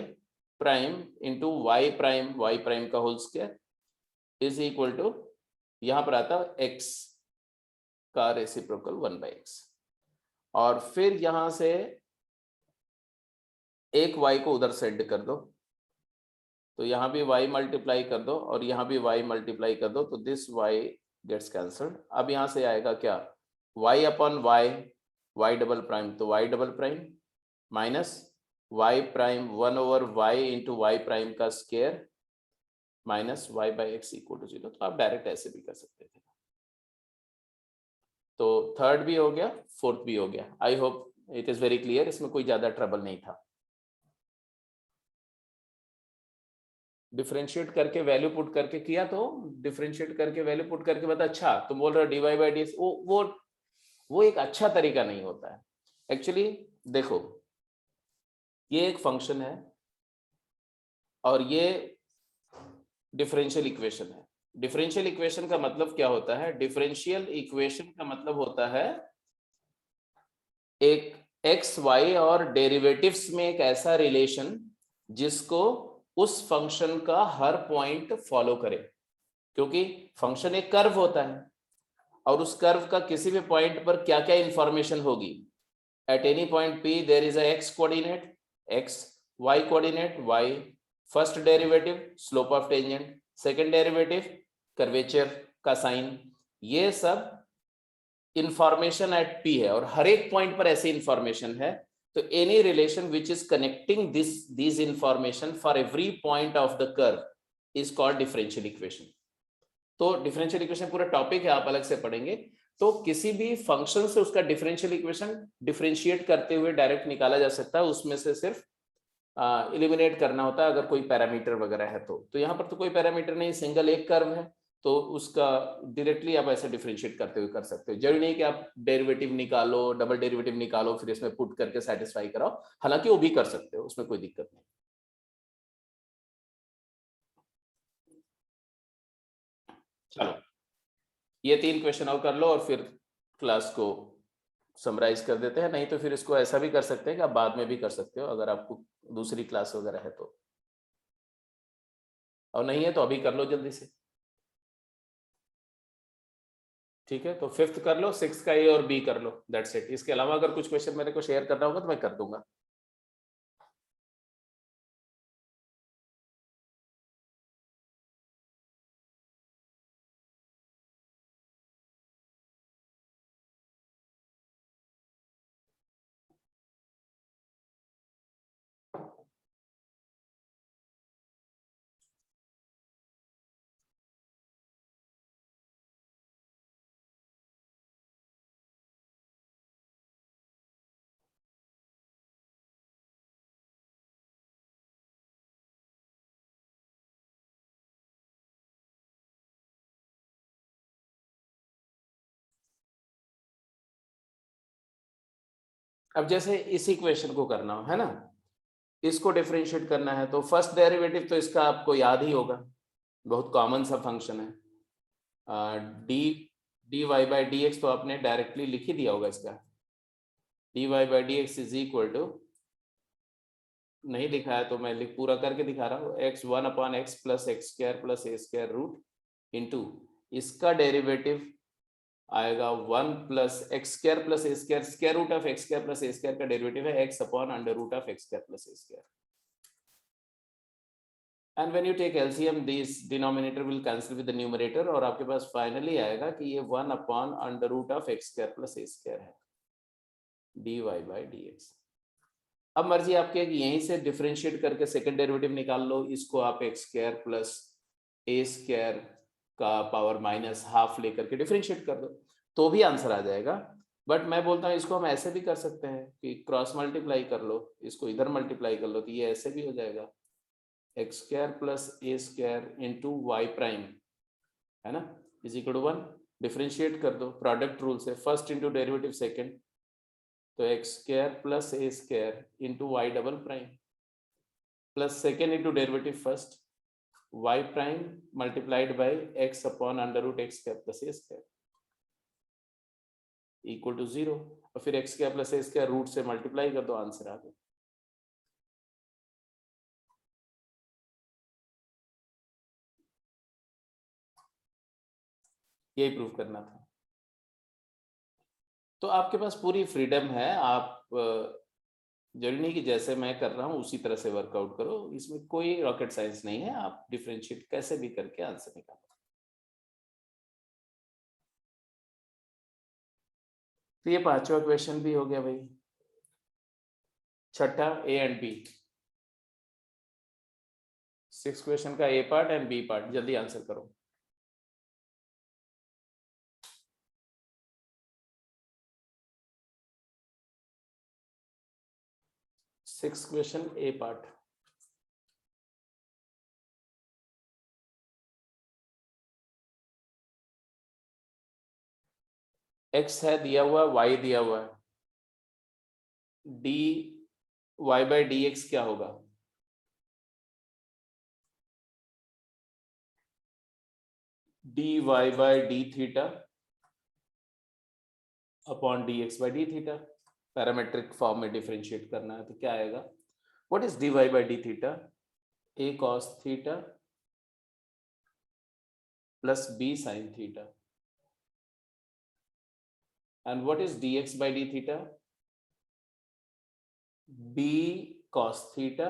prime into y prime का whole square is equal to, यहां पर आता x का रेसिप्रोकल 1 बाई एक्स, और फिर यहां से एक y को उधर सेट कर दो, तो यहां भी y मल्टीप्लाई कर दो और यहां भी y मल्टीप्लाई कर दो, तो दिस y गेट्स कैंसल्ड। अब यहां से आएगा क्या, y upon y double prime, तो y double prime minus y prime 1 over y into y prime का square minus y by x equal to 0। तो आप डायरेक्ट ऐसे भी कर सकते थे। तो थर्ड भी हो गया, फोर्थ भी हो गया। I hope it is very clear, इसमें कोई ज्यादा ट्रबल नहीं था। डिफरेंशिएट करके वैल्यू पुट करके किया, तो डिफरेंशिएट करके वैल्यू पुट करके बता, अच्छा तुम बोल रहे हो dy बाई डी, वो एक अच्छा तरीका नहीं होता है एक्चुअली। देखो ये एक फंक्शन है और ये डिफरेंशियल इक्वेशन है, डिफरेंशियल इक्वेशन का मतलब क्या होता है? डिफरेंशियल इक्वेशन का मतलब होता है एक एक्स वाई और डेरिवेटिव्स में एक ऐसा रिलेशन जिसको उस फंक्शन का हर पॉइंट फॉलो करे, क्योंकि फंक्शन एक कर्व होता है और उस कर्व का किसी भी पॉइंट पर क्या क्या इंफॉर्मेशन होगी। At any point P there is a x coordinate x, y coordinate y, first derivative slope of tangent, second derivative curvature का साइन, ये सब इंफॉर्मेशन एट P है और हर एक पॉइंट पर ऐसी इंफॉर्मेशन है। तो any relation which is connecting this information for every point of the curve is called differential equation. तो डिफरेंशियल इक्वेशन पूरा टॉपिक है, आप अलग से पढ़ेंगे। तो किसी भी फंक्शन से उसका डिफरेंशियल इक्वेशन डिफरेंशिएट करते हुए डायरेक्ट निकाला जा सकता है, उसमें से सिर्फ इलिमिनेट करना होता है अगर कोई पैरामीटर वगैरह है तो यहाँ पर तो कोई पैरामीटर नहीं, सिंगल एक कर्व है, तो उसका डायरेक्टली आप ऐसे डिफरेंशिएट करते हुए कर सकते हो। जरूरी नहीं कि आप डेरिवेटिव निकालो, डबल डेरिवेटिव निकालो, फिर इसमें पुट करके सेटिस्फाई कराओ, हालांकि वो भी कर सकते हो, उसमें कोई दिक्कत नहीं। चलो ये 3 क्वेश्चन और कर लो और फिर क्लास को समराइज कर देते हैं। नहीं तो फिर इसको ऐसा भी कर सकते हैं कि आप बाद में भी कर सकते हो अगर आपको दूसरी क्लास वगैरह है तो, और नहीं है तो अभी कर लो जल्दी से। ठीक है, तो 5th कर लो, 6th का ए और बी कर लो, दैट्स इट। इसके अलावा अगर कुछ क्वेश्चन मेरे को शेयर करना होगा तो मैं कर दूंगा। अब जैसे इसी क्वेश्चन को करना हो है ना, इसको डिफरेंशिएट करना है तो फर्स्ट डेरिवेटिव तो इसका आपको याद ही होगा, बहुत कॉमन सा फंक्शन है। D d y by d x तो आपने डायरेक्टली लिख ही दिया होगा इसका। D y by d x is equal to, नहीं लिखा है तो मैं लिख पूरा करके दिखा रहा हूँ, x 1/x plus x square plus a square root into इसका डेरिवेटिव आएगा 1 plus x square plus a square, square root of x square plus a square का डेरिवेटिव है x upon under root of x square plus a square. And when you take LCM this denominator will cancel with the numerator और आपके पास finally आएगा कि ये 1 upon under root of x square plus a square है d y by d x. अब मर्जी आपकी है कि यहीं से डिफरेंशिएट करके सेकंड डेरिवेटिव निकाल लो, इसको आप x square plus a square का पावर माइनस हाफ लेकर के डिफरेंशिएट कर दो तो भी आंसर आ जाएगा। बट मैं बोलता हूँ इसको हम ऐसे भी कर सकते हैं कि क्रॉस मल्टीप्लाई कर लो, इसको इधर मल्टीप्लाई कर लो तो ये ऐसे भी हो जाएगा, x square plus a square into y prime है ना इज इक्वल टू 1। डिफरेंशिएट कर दो प्रोडक्ट रूल से, फर्स्ट इंटू डेरिवेटिव सेकेंड, तो x square plus a square into y double prime plus second into derivative first y prime multiplied by x upon under root x square plus a square equal to 0 और फिर x square plus a square root से multiply कर दो, answer आ गया। यही prove करना था। तो आपके पास पूरी फ्रीडम है, आप जरूरी नहीं कि जैसे मैं कर रहा हूँ उसी तरह से वर्कआउट करो, इसमें कोई रॉकेट साइंस नहीं है, आप डिफरेंशिएट कैसे भी करके आंसर निकालो। तो ये 5वां क्वेश्चन भी हो गया भाई। छठा ए एंड बी, 6 क्वेश्चन का a part and b part, जल्दी आंसर करो। Six question a part, x है दिया हुआ, वाई दिया हुआ है, d y by d x क्या होगा? dy by d theta upon dx by d theta, parametric form में डिफरेंशिएट करना है तो क्या आएगा, what is dy by d theta, a cos theta plus b sin theta, and what is dx by d theta, b cos theta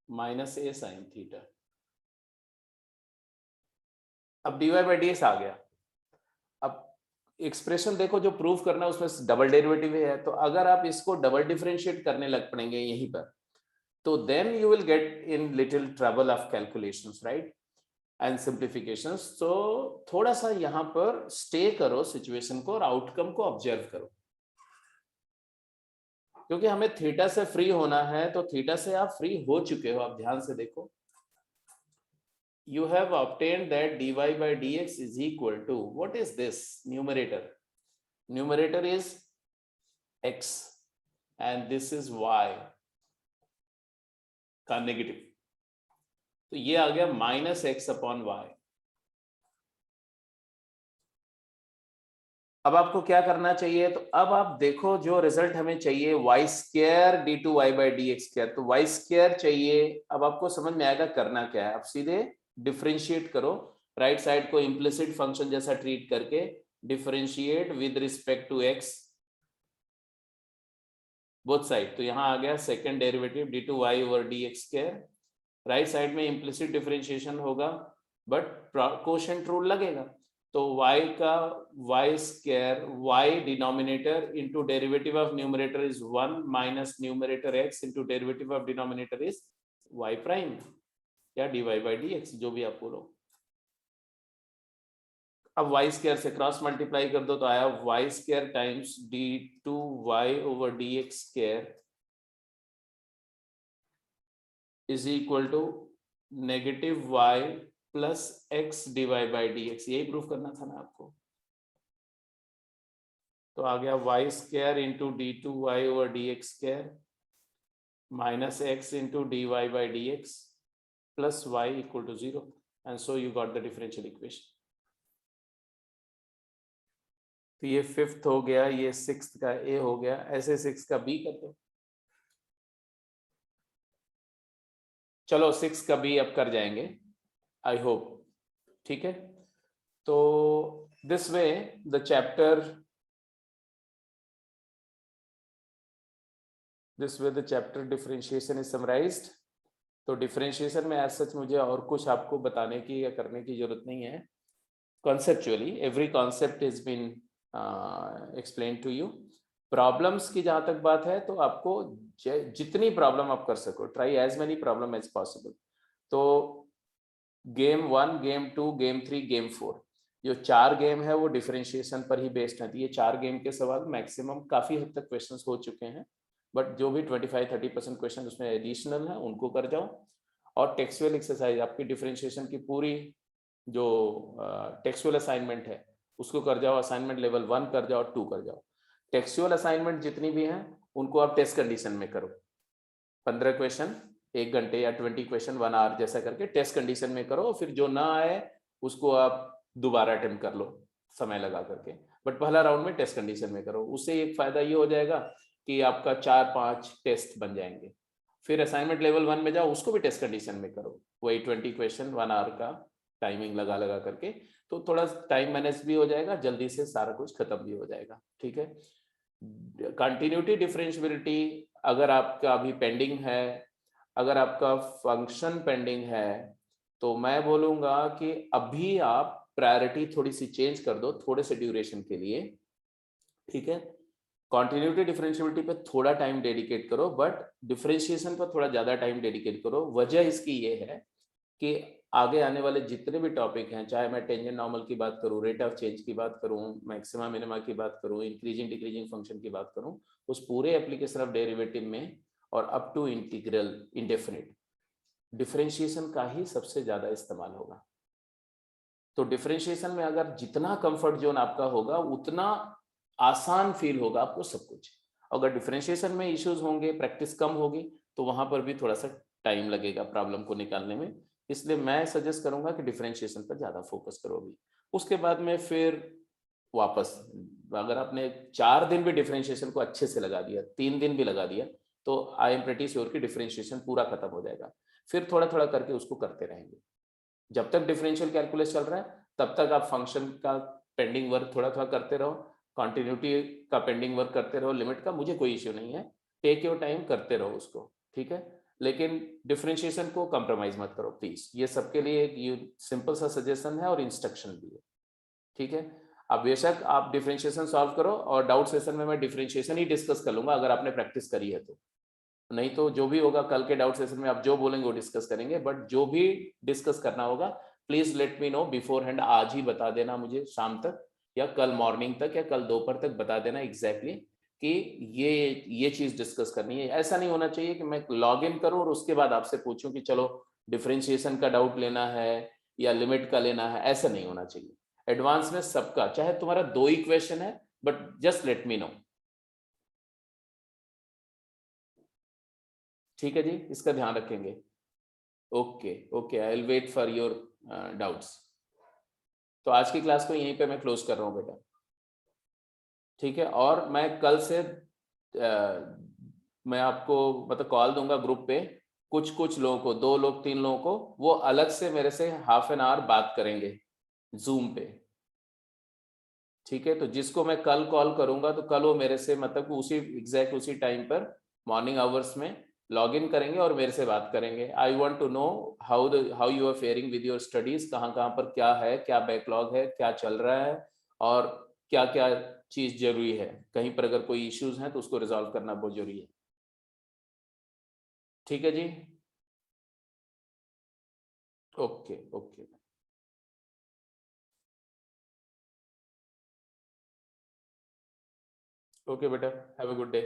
minus a sin theta। अब dy by dx आ गया। अब expression देखो जो prove करना है उसमें double derivative है, तो अगर आप इसको डबल डिफरेंशिएट करने लग पड़ेंगे यहीं पर, तो then you will get in little trouble of calculations, right, and simplifications. तो थोड़ा सा यहाँ पर स्टे करो सिचुएशन को और आउटकम को ऑब्जर्व करो, क्योंकि हमें थीटा से फ्री होना है, तो थीटा से आप फ्री हो चुके हो। आप ध्यान से देखो, you have obtained that dy by dx is equal to, what is this numerator, numerator is x and this is y का नेगेटिव, तो ये आ गया माइनस एक्स अपॉन वाई। अब आपको क्या करना चाहिए, तो अब आप देखो जो रिजल्ट हमें चाहिए y square d two y by d x square, तो वाई स्क्वायर चाहिए। अब आपको समझ में आएगा करना क्या है, आप सीधे डिफरेंशिएट करो, राइट साइड को इम्प्लिसिट फंक्शन जैसा ट्रीट करके differentiate with respect to x both side, तो यहाँ आ गया second derivative d two y over d x square, right side में इम्प्लिसिट डिफरेंशिएशन होगा बट कोशेंट रूल लगेगा, तो y का y square y denominator into derivative of numerator is 1 minus numerator x into derivative of denominator is y prime या dy by d x, जो भी आप बोलो। अब y स्क्वायर से क्रॉस मल्टीप्लाई कर दो तो आया y square times d two y over d x square is equal to negative y plus x divide by d x, यही प्रूफ करना था ना आपको। तो आ गया y square into d two y over d x square minus x into d y by d x plus y equal to 0, and so you got the differential equation. तो ये फिफ्थ हो गया, ये सिक्स्थ का ए हो गया, ऐसे six का बी कर दो। चलो सिक्स का बी अब कर जाएंगे, आई होप, ठीक है। तो this way the chapter differentiation is summarised. तो डिफरेंशिएशन में एज सच मुझे और कुछ आपको बताने की या करने की जरूरत नहीं है। Conceptually every concept is been explain to you. Problems की जहां तक बात है तो आपको जितनी प्रॉब्लम आप कर सको, try as many problem as possible. तो गेम 1, गेम 2, गेम 3, गेम 4, जो 4 गेम है वो डिफरेंशिएशन पर ही बेस्ड है। ये 4 गेम के सवाल मैक्सिमम काफी हद तक क्वेश्चंस हो चुके हैं, बट जो भी 25-30% क्वेश्चन उसमें एडिशनल है उनको कर जाओ। और टेक्सुअल एक्सरसाइज आपकी डिफरेंशिएशन की पूरी जो टेक्सुअल असाइनमेंट है उसको कर जाओ, असाइनमेंट लेवल 1 कर जाओ, 2 कर जाओ। टेक्सुअल असाइनमेंट जितनी भी हैं उनको आप टेस्ट कंडीशन में करो, 15 क्वेश्चन 1 घंटे या 20 क्वेश्चन 1 आवर जैसा करके टेस्ट कंडीशन में करो, फिर जो ना आए उसको आप दोबारा अटेम्प्ट कर लो समय लगा करके, बट पहला राउंड में टेस्ट कंडीशन में करो। उससे एक फायदा ये हो जाएगा कि आपका 4-5 टेस्ट बन जाएंगे। फिर असाइनमेंट लेवल 1 में जाओ, उसको भी टेस्ट कंडीशन में करो, वही 20 क्वेश्चन 1 आवर का टाइमिंग लगा करके, तो थोड़ा टाइम मैनेज भी हो जाएगा, जल्दी से सारा कुछ खत्म भी हो जाएगा, ठीक है। कंटिन्यूटी डिफरेंशिएबिलिटी अगर आपका अभी पेंडिंग है, अगर आपका फंक्शन पेंडिंग है, तो मैं बोलूंगा कि अभी आप प्रायोरिटी थोड़ी सी चेंज कर दो थोड़े से ड्यूरेशन के लिए, ठीक है। कॉन्टिन्यूटी डिफरेंशिएबिलिटी पे थोड़ा टाइम डेडिकेट करो, बट डिफरेंशिएशन पर थोड़ा ज्यादा टाइम डेडिकेट करो। वजह इसकी ये है कि आगे आने वाले जितने भी टॉपिक हैं, चाहे मैं टेंजेंट नॉर्मल की बात करूं, रेट ऑफ चेंज की बात करूं, मैक्सिमा मिनिमा की बात करूं, इंक्रीजिंग डिक्रीजिंग फंक्शन की बात करूं, उस पूरे एप्लीकेशन ऑफ डेरिवेटिव में और up to integral indefinite differentiation का ही सबसे ज्यादा इस्तेमाल होगा। तो डिफरेंशिएशन में अगर जितना कंफर्ट जोन आपका होगा उतना आसान फील होगा आपको सब कुछ। अगर डिफरेंशिएशन में इश्यूज होंगे, प्रैक्टिस कम होगी, तो वहां पर भी थोड़ा सा टाइम लगेगा प्रॉब्लम को निकालने में। इसलिए मैं सजेस्ट करूंगा कि डिफरेंशिएशन पर ज्यादा फोकस करो अभी। उसके बाद में फिर वापस, अगर आपने 4 दिन भी डिफरेंशिएशन को अच्छे से लगा दिया, 3 दिन भी लगा दिया, तो आई एम प्रेटी श्योर कि डिफरेंशिएशन पूरा खत्म हो जाएगा। फिर थोड़ा थोड़ा करके उसको करते रहेंगे। जब तक डिफरेंशियल कैलकुलस चल रहा है तब तक आप फंक्शन का पेंडिंग वर्क थोड़ा थोड़ा करते रहो, कॉन्टिन्यूटी का पेंडिंग वर्क करते रहो, लिमिट का मुझे कोई इश्यू नहीं है, टेक योर टाइम करते रहो उसको, ठीक है। लेकिन डिफरेंशिएशन को कंप्रोमाइज मत करो प्लीज, ये सबके लिए एक सिंपल सा सजेशन है और इंस्ट्रक्शन भी है, ठीक है। अब बेशक आप डिफरेंशिएशन सॉल्व करो और डाउट सेशन में मैं डिफरेंशिएशन ही डिस्कस कर लूंगा अगर आपने प्रैक्टिस करी है तो, नहीं तो जो भी होगा कल के डाउट सेशन में आप जो बोलेंगे वो डिस्कस करेंगे, बट जो भी डिस्कस करना होगा please let me no before hand, आज ही बता देना मुझे शाम तक या कल मॉर्निंग तक या कल दोपहर तक बता देना एग्जैक्टली कि ये चीज डिस्कस करनी है। ऐसा नहीं होना चाहिए कि मैं लॉग इन करूं और उसके बाद आपसे पूछूं कि चलो डिफरेंशिएशन का डाउट लेना है या लिमिट का लेना है, ऐसा नहीं होना चाहिए। एडवांस में सबका, चाहे तुम्हारा 2 ही क्वेश्चन है, but just let me know, ठीक है जी, इसका ध्यान रखेंगे। Okay okay, I will wait for your doubts. तो आज की क्लास को यहीं पे मैं क्लोज कर रहा हूँ बेटा, ठीक है। और मैं कल से मैं आपको मतलब कॉल दूंगा ग्रुप पे, कुछ कुछ लोगों को, 2 लोग 3 लोगों को, वो अलग से मेरे से हाफ एन आवर बात करेंगे जूम पे, ठीक है। तो जिसको मैं कल कॉल करूंगा तो कल वो मेरे से मतलब उसी एग्जैक्ट उसी टाइम पर मॉर्निंग आवर्स में लॉग इन करेंगे और मेरे से बात करेंगे। I want to know how you are faring with your studies, कहाँ कहाँ पर क्या है, क्या बैकलॉग है, क्या चल रहा है, और क्या क्या चीज जरूरी है, कहीं पर अगर कोई इश्यूज हैं तो उसको रिजॉल्व करना बहुत जरूरी है, ठीक है जी। ओके ओके ओके बेटा, हैव अ गुड डे।